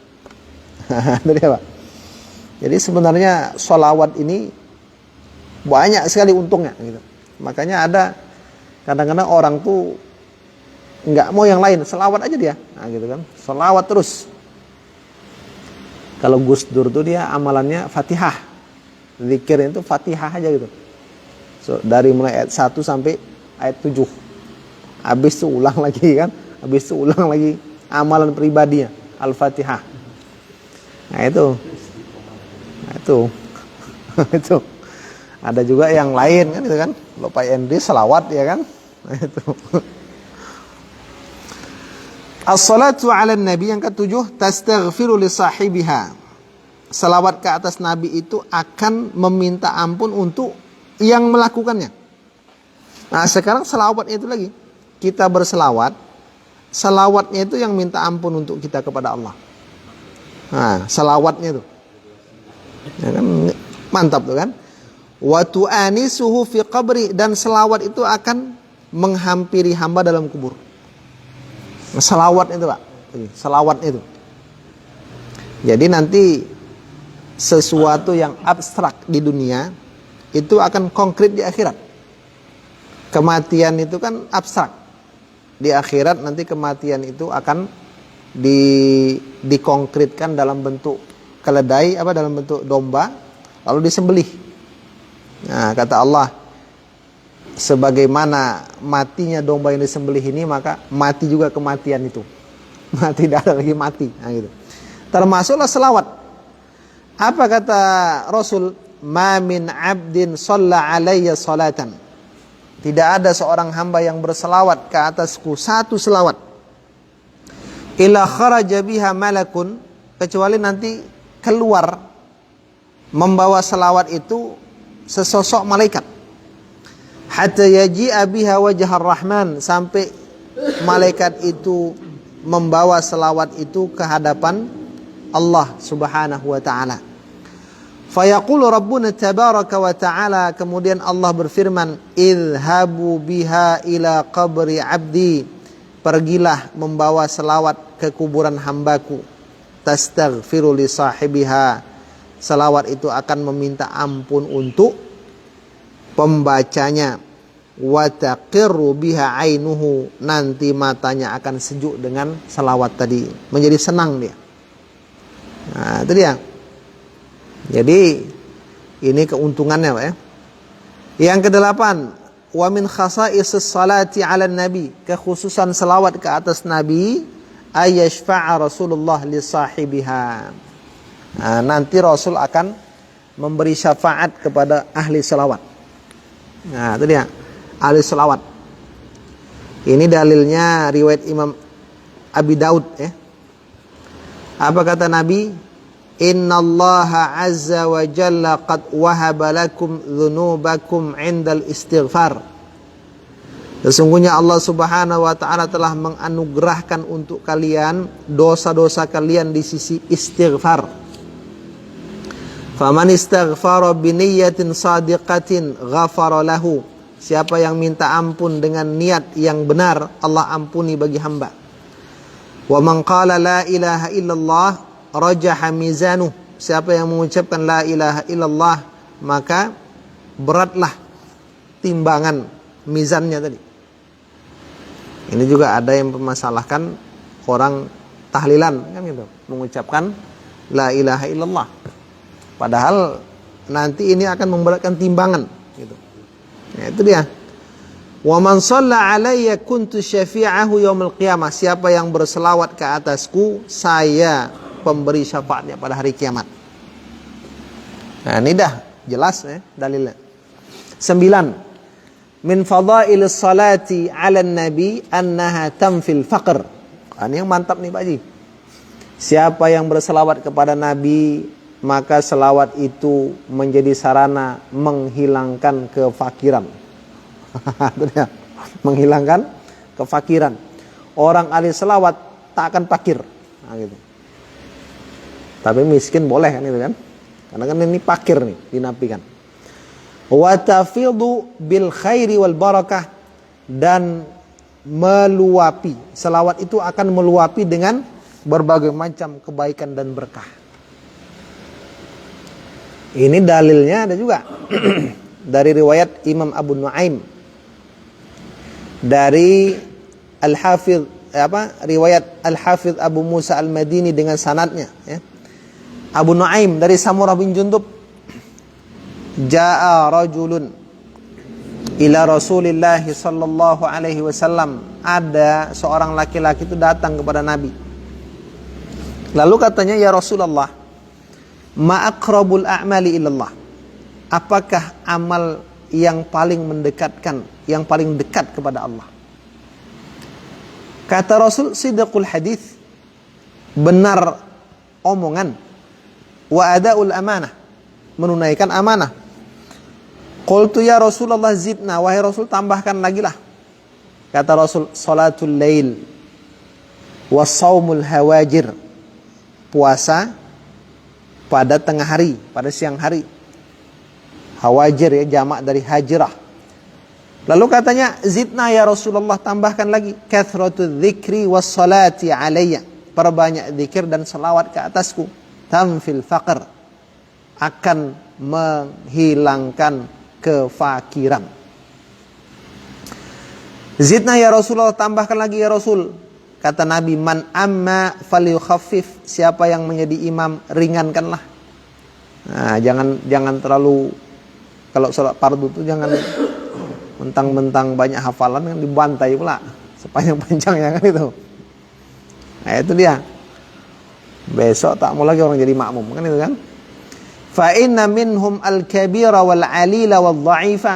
Jadi sebenarnya sholawat ini banyak sekali untungnya gitu. Makanya ada kadang-kadang orang tuh nggak mau yang lain, selawat aja dia, nah, gitu kan, selawat terus. Kalau Gus Dur tuh dia amalannya Fatihah, zikir itu Fatihah aja gitu. Dari mulai ayat 1 sampai ayat 7. Habis itu ulang lagi kan, habis itu ulang lagi amalan pribadinya Al-Fatihah. Nah itu itu ada juga yang lain kan, itu kan, lupa Endri selawat ya kan. Nah itu. As-salatu 'ala nabi yang ke-7, tastaghfiru li sahibiha. Salawat ke atas nabi itu akan meminta ampun untuk yang melakukannya. Nah, sekarang salawatnya itu lagi. Kita berselawat, salawatnya itu yang minta ampun untuk kita kepada Allah. Nah, salawatnya itu. Ya kan, mantap tuh kan? Wa tu'anisuhu fi qabri, dan selawat itu akan menghampiri hamba dalam kubur. Selawat itu Pak, selawat itu. Jadi nanti sesuatu yang abstrak di dunia itu akan konkret di akhirat. Kematian itu kan abstrak. Di akhirat nanti kematian itu akan dikonkretkan dalam bentuk keledai, dalam bentuk domba, lalu disembelih. Nah, kata Allah, sebagaimana matinya domba yang disembelih ini, maka mati juga kematian itu. Mati, tidak ada lagi mati. Nah, gitu. Termasuklah selawat. Apa kata Rasul? Ma min abdin shalla alayya salatan. Tidak ada seorang hamba yang berselawat ke atasku satu selawat. Illa kharaja biha malakun, kecuali nanti keluar membawa selawat itu sesosok malaikat. Hatta yaji'a biha wajhar rahman, sampai malaikat itu membawa selawat itu ke hadapan Allah Subhanahu wa taala. Fayaqulu Rabbuna tabaraka wa ta'ala, kemudian Allah berfirman, idhabu biha ila qabri abdi, pergilah membawa selawat ke kuburan hambaku. Tastaghfiru li sahibiha, selawat itu akan meminta ampun untuk pembacanya. Wa taqirru biha ainuhu, nanti matanya akan sejuk dengan selawat tadi, menjadi senang dia. Nah, itu dia. Jadi ini keuntungannya Pak ya. Yang ke-8, wa min khasaisis salati 'ala nabi, kekhususan selawat ke atas nabi, ayashfa'a Rasulullah li sahibiha. Nah, nanti Rasul akan memberi syafaat kepada ahli selawat. Nah, itu dia, ahli selawat. Ini dalilnya riwayat Imam Abi Daud ya. Apa kata Nabi? Innallaha azza wa jalla qad wahaba lakum dzunubakum 'indal istighfar. Sesungguhnya Allah Subhanahu wa taala telah menganugerahkan untuk kalian dosa-dosa kalian di sisi istighfar. Faman istaghfara biniyyatin shadiqatin ghafara lahu. Siapa yang minta ampun dengan niat yang benar, Allah ampuni bagi hamba. Wa man qala la ilaha illallah rajaha mizanuh. Siapa yang mengucapkan la ilaha illallah, maka beratlah timbangan mizannya tadi. Ini juga ada yang mempermasalahkan orang tahlilan kan gitu, mengucapkan la ilaha illallah. Padahal nanti ini akan memberatkan timbangan gitu. Nah, itu dia. Wa man shalla alayya kuntu syafi'ahu yaumil qiyamah. Siapa yang berselawat ke atasku, saya pemberi syafaatnya pada hari kiamat. Nah, ini dah jelas ya dalilnya. 9. Min fadailis salati 'alan nabi annaha tamfil faqr. Ini yang mantap nih Pak Ji. Siapa yang berselawat kepada nabi, maka selawat itu menjadi sarana menghilangkan kefakiran. Itu dia. Menghilangkan kefakiran. Orang ahli selawat tak akan fakir. Nah, gitu. Tapi miskin boleh kan itu kan? Karena kan ini fakir nih, dinafikan. Wa tafidu bil khairi wal barakah, dan meluapi. Selawat itu akan meluapi dengan berbagai macam kebaikan dan berkah. Ini dalilnya ada juga dari riwayat Imam Abu Nuaim, dari riwayat Al-Hafidh Abu Musa Al-Madini dengan sanadnya ya. Abu Nuaim dari Samurah bin Jundub, jaa rajulun ila Rasulillah sallallahu alaihi wasallam, ada seorang laki-laki itu datang kepada Nabi. Lalu katanya, ya Rasulullah, ma aqrabul a'mali ilallah. Apakah amal yang paling mendekatkan, yang paling dekat kepada Allah? Kata Rasul, sidqul hadis, benar omongan, wa adaul amanah, menunaikan amanah. Qultu ya Rasulullah zidna, wahai Rasul tambahkan lagi lah. Kata Rasul, salatul lail wa saumul hawajir, puasa pada tengah hari, pada siang hari. Hawajir ya, jamak dari hajrah. Lalu katanya, zidna ya Rasulullah, tambahkan lagi, kathratu dzikri was salati alayya, perbanyak zikir dan salawat ke atasku. Tamfil faqr, akan menghilangkan kefakiran. Zidna ya Rasulullah, tambahkan lagi ya Rasul. Kata Nabi, man amma falyukhaffif, siapa yang menjadi imam, ringankanlah. Nah, jangan terlalu, kalau sholat fardu itu jangan mentang-mentang banyak hafalan kan dibantai pula sepanjang-panjangnya kan itu. Nah, itu dia. Besok tak mau lagi orang jadi makmum kan itu kan. Fa inna minhum al-kabira wal 'alila wal dha'ifa.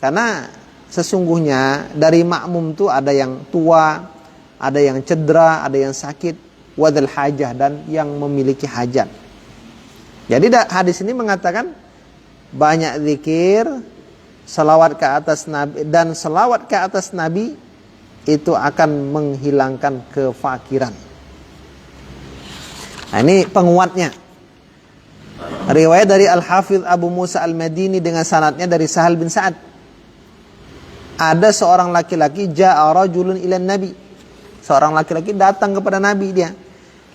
Karena sesungguhnya dari makmum itu ada yang tua, ada yang cedera, ada yang sakit, wadal hajah, dan yang memiliki hajat. Jadi hadis ini mengatakan banyak zikir, selawat ke atas Nabi, dan selawat ke atas Nabi itu akan menghilangkan kefakiran. Nah, ini penguatnya. Riwayat dari Al-Hafidh Abu Musa Al-Madini dengan sanadnya dari Sahal bin Sa'ad. Ada seorang laki-laki, ja'a rajulun ilan Nabi. Seorang laki-laki datang kepada Nabi dia.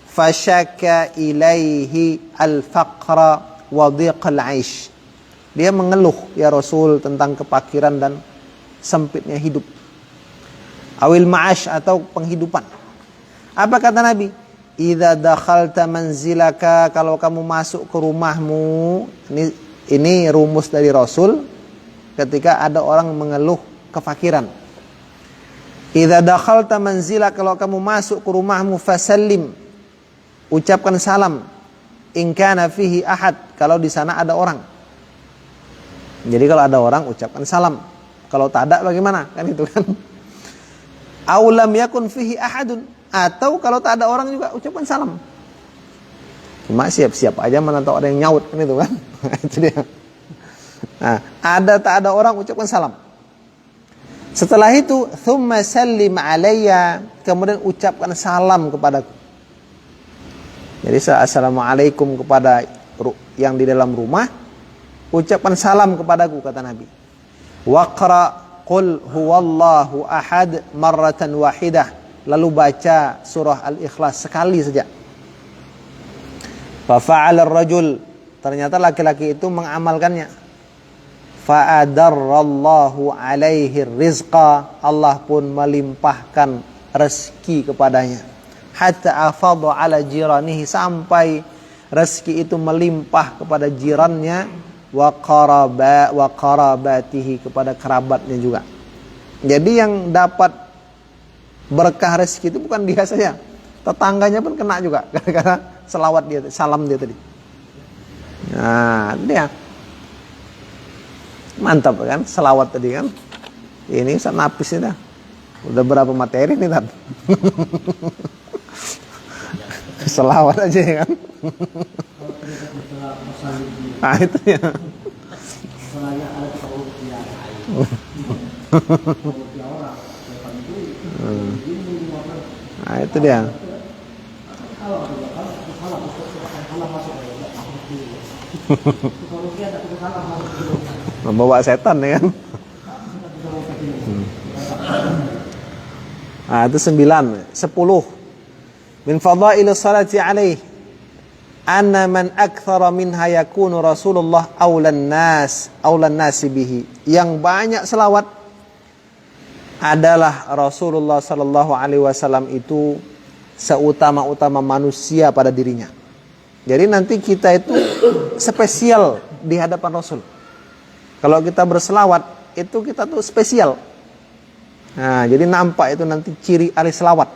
Fasyaka ilaihi al-faqra wa dhiqal 'aish. Dia mengeluh, ya Rasul, tentang kefakiran dan sempitnya hidup. Awil ma'ash, atau penghidupan. Apa kata Nabi? Idza dakhalta manzilaka, kalau kamu masuk ke rumahmu. Ini rumus dari Rasul ketika ada orang mengeluh kefakiran. Idza dakhalta manzilaka, kalau kamu masuk ke rumahmu, fasallim, ucapkan salam. In kana fihi ahad, kalau di sana ada orang. Jadi kalau ada orang ucapkan salam. Kalau tak ada bagaimana? Kan itu kan. Aw lam yakun fihi ahadun, atau kalau tak ada orang juga ucapkan salam. Cuma siap-siap aja, mana tahu ada yang nyaut kan itu kan. Itu dia. Nah, ada tak ada orang ucapkan salam. Setelah itu, thumma sallim alayya, kemudian ucapkan salam kepadaku. Jadi assalamualaikum kepada yang di dalam rumah, ucapkan salam kepadaku, kata Nabi. Waqra qul huwallahu ahad marratan wahidah, lalu baca surah Al-Ikhlas sekali saja. Fa fa'ala ar-rajul, ternyata laki-laki itu mengamalkannya. Fa adarrallahu alaihi rizqa, Allah pun melimpahkan rezeki kepadanya. hatta afadha ala jiranihi, sampai rezeki itu melimpah kepada jirannya, wa qarabatihi, kepada kerabatnya juga. Jadi yang dapat berkah rezeki itu bukan dia saja, tetangganya pun kena juga gara-gara selawat dia, salam dia tadi. Nah, dia mantap kan selawat tadi kan. Ini Ustaz Nafis ini dah. Udah berapa materi nih Tan? Selawat aja ya kan. Ah itu ya. Nah itu dia. Membawa setan ya kan. Nah itu 9. 10 min fadail salati alaih anna man akthara minha yakunu Rasulullah aulan nas bihi. Yang banyak selawat adalah Rasulullah sallallahu alaihi wasallam itu seutama-utama manusia pada dirinya. Jadi nanti kita itu spesial di hadapan Rasul. Kalau kita berselawat itu kita tuh spesial. Nah, jadi nampak itu nanti ciri ahli selawat.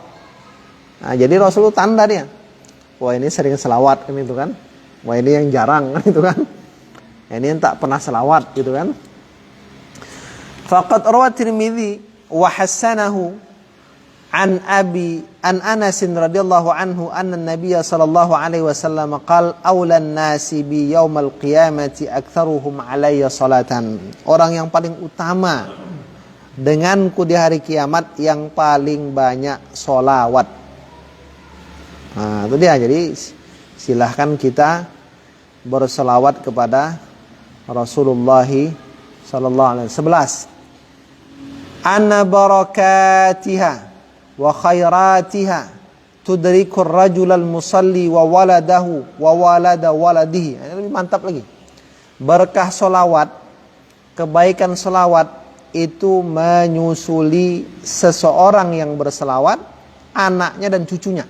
Nah, jadi Rasul tanda dia. Wah, ini sering selawat kan itu kan. Wah, ini yang jarang kan itu kan. Ini yang tak pernah selawat gitu kan. Faqad rawat Tirmidzi wa hasanahu an Anas radhiyallahu anhu anna an-nabiy sallallahu alaihi wasallam qala aulan nasi bi yaumal qiyamati aktsaruhum alayya salatan. Orang yang paling utama denganku di hari kiamat yang paling banyak solawat. Nah, itu dia. Jadi silahkan kita berselawat kepada Rasulullah sallallahu alaihi wasallam. 11. Anna barakatiha wa khairatiha tudrikur rajulal musalli wa waladahu wa walada waladihi. Ini lebih mantap lagi. Berkah solawat, kebaikan solawat itu menyusuli seseorang yang berselawat, anaknya dan cucunya.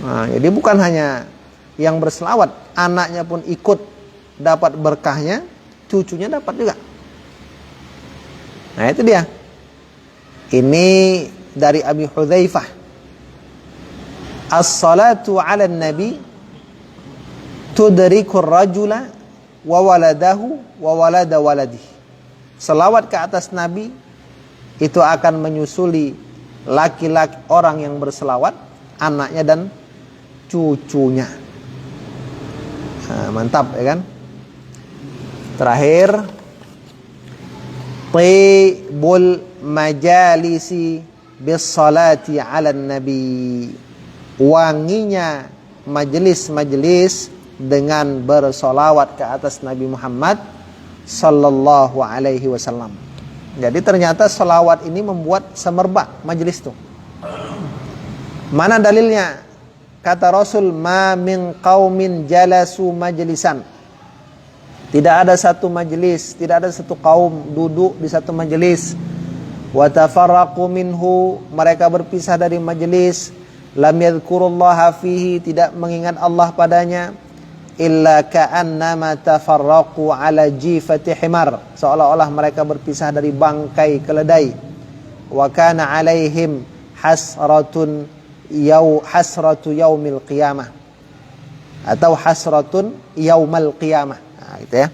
Nah, jadi bukan hanya yang berselawat, anaknya pun ikut dapat berkahnya, cucunya dapat juga. Nah, itu dia. Ini dari Abi Hudzaifah. As-salatu 'ala nabi tudrikur rajula wa waladahu wa walada waladihi. Selawat ke atas Nabi itu akan menyusuli laki-laki orang yang berselawat, anaknya dan cucunya. Nah, mantap ya kan. Terakhir, tibul majalisi bis salati 'ala nabi. Wanginya majelis-majelis dengan bersolawat ke atas Nabi Muhammad sallallahu alaihi wasallam. Jadi ternyata selawat ini membuat semerbak majelis itu. Mana dalilnya? Kata Rasul, ma min qaumin jalasu majlisan. Tidak ada satu majelis, tidak ada satu kaum duduk di satu majelis. Wa tafarraqu minhu, mereka berpisah dari majelis. Lam yadhkurullaha fihi, tidak mengingat Allah padanya. Illa ka'annama tafarraqu ala jifati himar, seolah-olah mereka berpisah dari bangkai keledai. Wa kana alaihim hasratu yaumil qiyamah, atau hasratun yaumal qiyamah. Nah, gitu ya.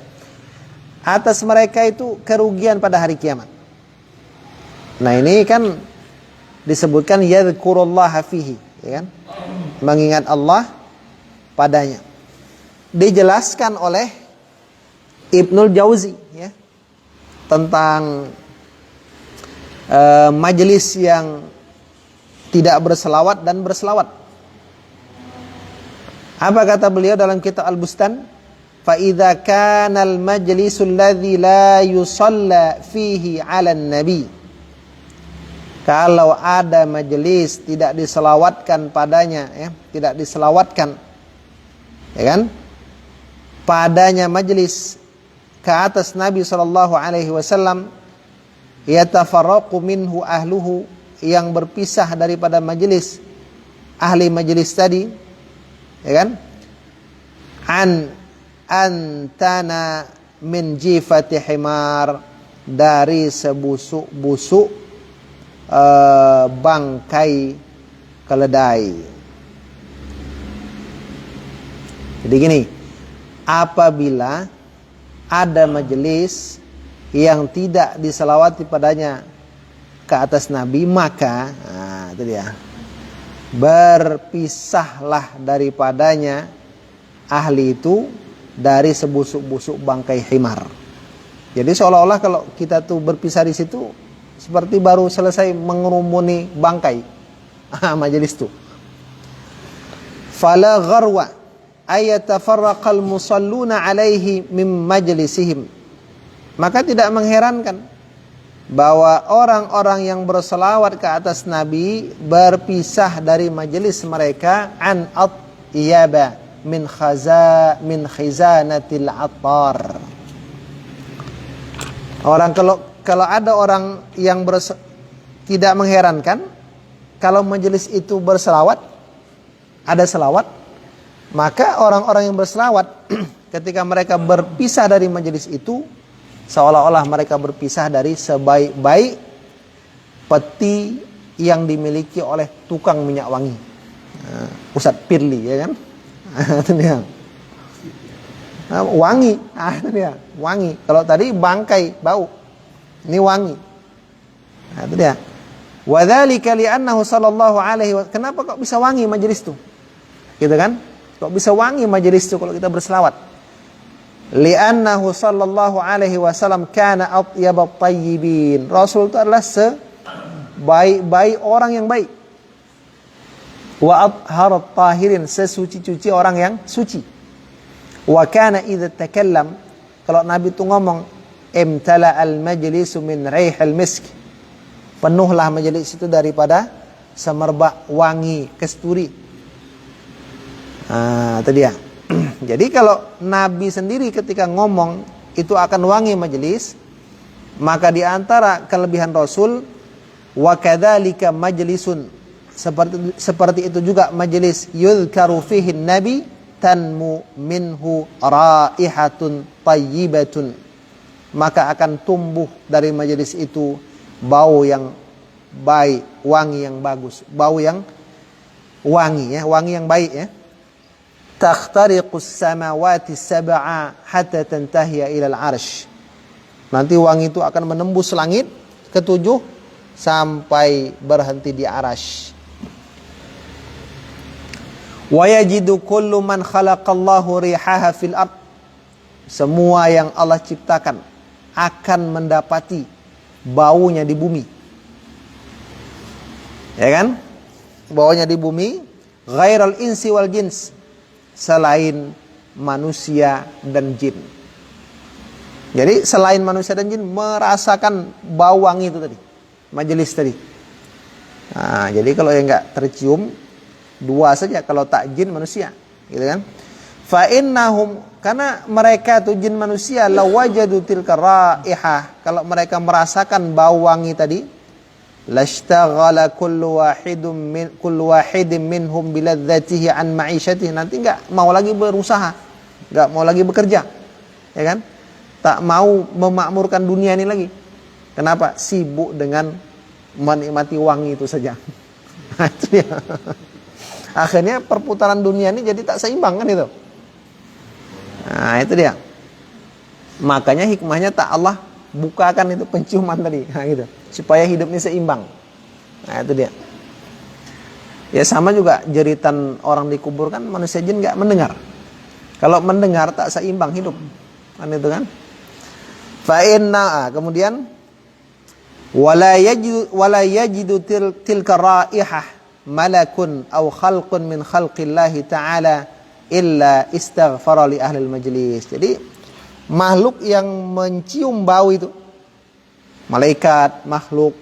Atas mereka itu kerugian pada hari kiamat. Nah, ini kan disebutkan yadhkurullaha fihi, ya kan? Mengingat Allah padanya. Dijelaskan oleh Ibnul Jauzi ya, tentang majelis yang tidak berselawat dan berselawat. Apa kata beliau dalam kitab Al-Bustan? Fa idza kana al-majlisul ladzi la yusalla fihi 'alan nabi. Kalau ada majelis tidak diselawatkan padanya ya, tidak diselawatkan, ya kan? Padanya majelis ke atas Nabi sallallahu alaihi wasallam, yatafarraqu minhu ahluhu, yang berpisah daripada majelis ahli majelis tadi, ya kan? An antana min jifati himar, dari sebusuk-busuk bangkai keledai. Jadi gini, apabila ada majelis yang tidak diselawati padanya ke atas Nabi, maka itu dia, berpisahlah daripadanya ahli itu dari sebusuk-busuk bangkai himar. Jadi seolah-olah kalau kita tuh berpisah di situ seperti baru selesai mengerumuni bangkai majelis tuh. Fala gharwa ayatafarraqal musalluna alaihi mim majlisihim. Maka tidak mengherankan bahwa orang-orang yang berselawat ke atas Nabi berpisah dari majelis mereka an atyaba min khizanatil attar. Orang kalau ada orang yang tidak mengherankan kalau majelis itu berselawat, ada selawat, maka orang-orang yang berselawat ketika mereka berpisah dari majelis itu seolah-olah mereka berpisah dari sebaik-baik peti yang dimiliki oleh tukang minyak wangi. Ustadz Pirli, ya kan? Itu dia. Wangi, itu dia, wangi. Kalau tadi bangkai, bau. Ini wangi. Itu dia. Wa dzalika li'annahu sallallahu alaihi wa kenapa kok bisa wangi majelis itu? Gitu kan? Kok bisa wangi majelis itu kalau kita berselawat? Li'annahu sallallahu alaihi wasallam kana atyabat tayyibin. Rasul itu adalah sebaik-baik orang yang baik. Wa atharat tahirin, sesuci-suci orang yang suci. Wa kana idza takallam, kalau Nabi itu ngomong, imtala al majlisu min raihil misk, penuhlah majelis itu daripada semerbak wangi kasturi. Itu dia. Jadi kalau Nabi sendiri ketika ngomong itu akan wangi majelis, maka di antara kelebihan Rasul, wa kadzalika majlisun, seperti itu juga majelis yuzkaru fihi nabi tanmu minhu raihatun tayyibatun, maka akan tumbuh dari majelis itu bau yang baik, wangi yang bagus, bau yang wangi, ya, wangi yang baik, ya. Takhtariqus samawati sab'a hatta tantahiya ila al-'arsy. Nanti wangi itu akan menembus langit ketujuh sampai berhenti di arasy. Wa yajidu kullu man khalaqallahu rihaha fil ard. Semua yang Allah ciptakan akan mendapati baunya di bumi. Ya kan? Baunya di bumi, ghairal insi wal jins, selain manusia dan jin. Jadi selain manusia dan jin merasakan bau wangi itu tadi, majelis tadi. Nah, jadi kalau yang enggak tercium dua saja, kalau tak jin manusia, gitu kan? Fa innahum, karena mereka tuh jin manusia, lawajadu tilka raihah, kalau mereka merasakan bau wangi tadi, lashtaghala kullu wahidin minhum biladzatihi an ma'isyatihi, nanti enggak mau lagi berusaha, enggak mau lagi bekerja, ya kan? Tak mau memakmurkan dunia ini lagi. Kenapa? Sibuk dengan menikmati wangi itu saja. Itu ya. Akhirnya perputaran dunia ini jadi tak seimbang, kan itu. Nah, itu dia. Makanya hikmahnya tak Allah bukakan itu penciuman tadi, nah, gitu, supaya hidupnya seimbang. Nah, itu dia. Ya sama juga jeritan orang dikubur kan manusia jin enggak mendengar. Kalau mendengar tak seimbang hidup. Kan itu kan? Fa inna, kemudian wala yajidu tilka raihah malakun aw khalqun min khalqillahi ta'ala illa istaghfara li ahli majlis. Jadi makhluk yang mencium bau itu, malaikat, makhluk,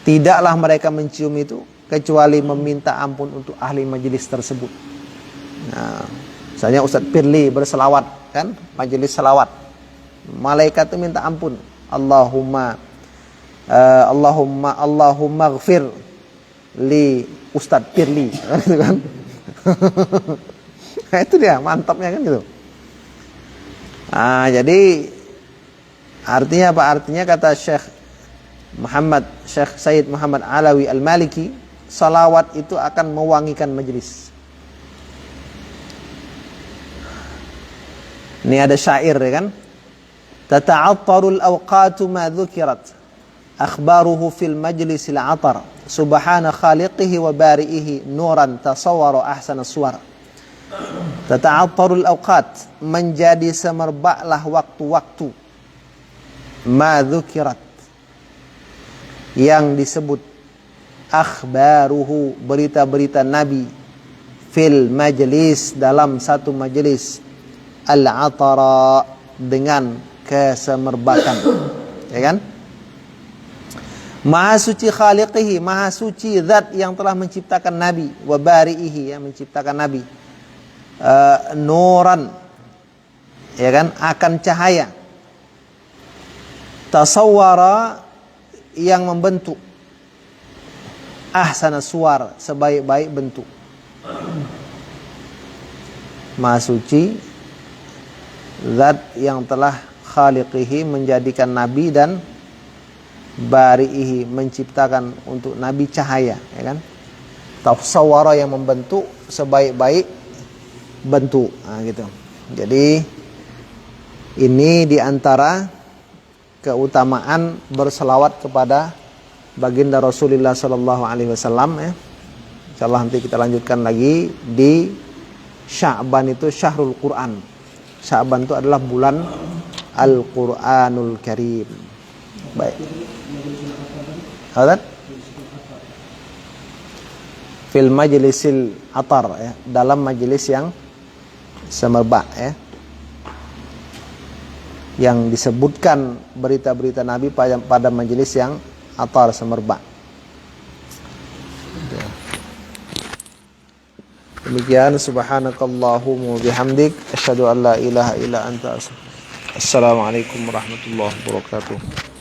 tidaklah mereka mencium itu kecuali meminta ampun untuk ahli majlis tersebut. Nah, misalnya Ustadz Pirli berselawat, kan, majelis selawat, malaikat itu minta ampun, Allahumma ghfir li Ustadz Pirli, gitu kan? Nah, itu dia mantapnya kan gitu. Jadi artinya apa? Artinya kata Syekh Sayyid Muhammad Alawi Al-Maliki, salawat itu akan mewangikan majelis. Ini ada syair ya kan? Tata'attarul awqatu ma dzukirat akhbaruhu fil majlisil atar subhana khaliqihi wa bari'ihi nuran tasawwara ahsana suwar. Tata'attarul awqat, menjadi semerbaklah waktu-waktu, ma dzukirat, yang disebut, akhbaruhu, berita-berita Nabi, fil majlis, dalam satu majlis, al-atara, dengan kesemerbakan, ya kan? Maha suci khaliqihi, maha suci zat yang telah menciptakan Nabi, wa bari'ihi, yang menciptakan Nabi, nuran, ya kan, akan cahaya, tasawwara, yang membentuk, ahsana suwar, sebaik-baik bentuk. Maha suci zat yang telah khaliqihi, menjadikan Nabi, dan bari'ihi, menciptakan untuk Nabi cahaya, ya kan? Tasawwara, yang membentuk sebaik-baik bentuk. Gitu. Jadi ini diantara keutamaan berselawat kepada baginda Rasulullah sallallahu alaihi wasallam, ya. Insyaallah nanti kita lanjutkan lagi di Sya'ban. Itu Syahrul Quran. Sya'ban itu adalah bulan Al-Qur'anul Karim. Baik. Hadad fil majlisil atar, ya, dalam majelis yang semerbak, ya, yang disebutkan berita-berita Nabi pada majelis yang atar, semerbak. Demikian, subhanakallahumma bihamdik, asyhadu an la ilaha illa anta, assalamualaikum warahmatullahi wabarakatuh.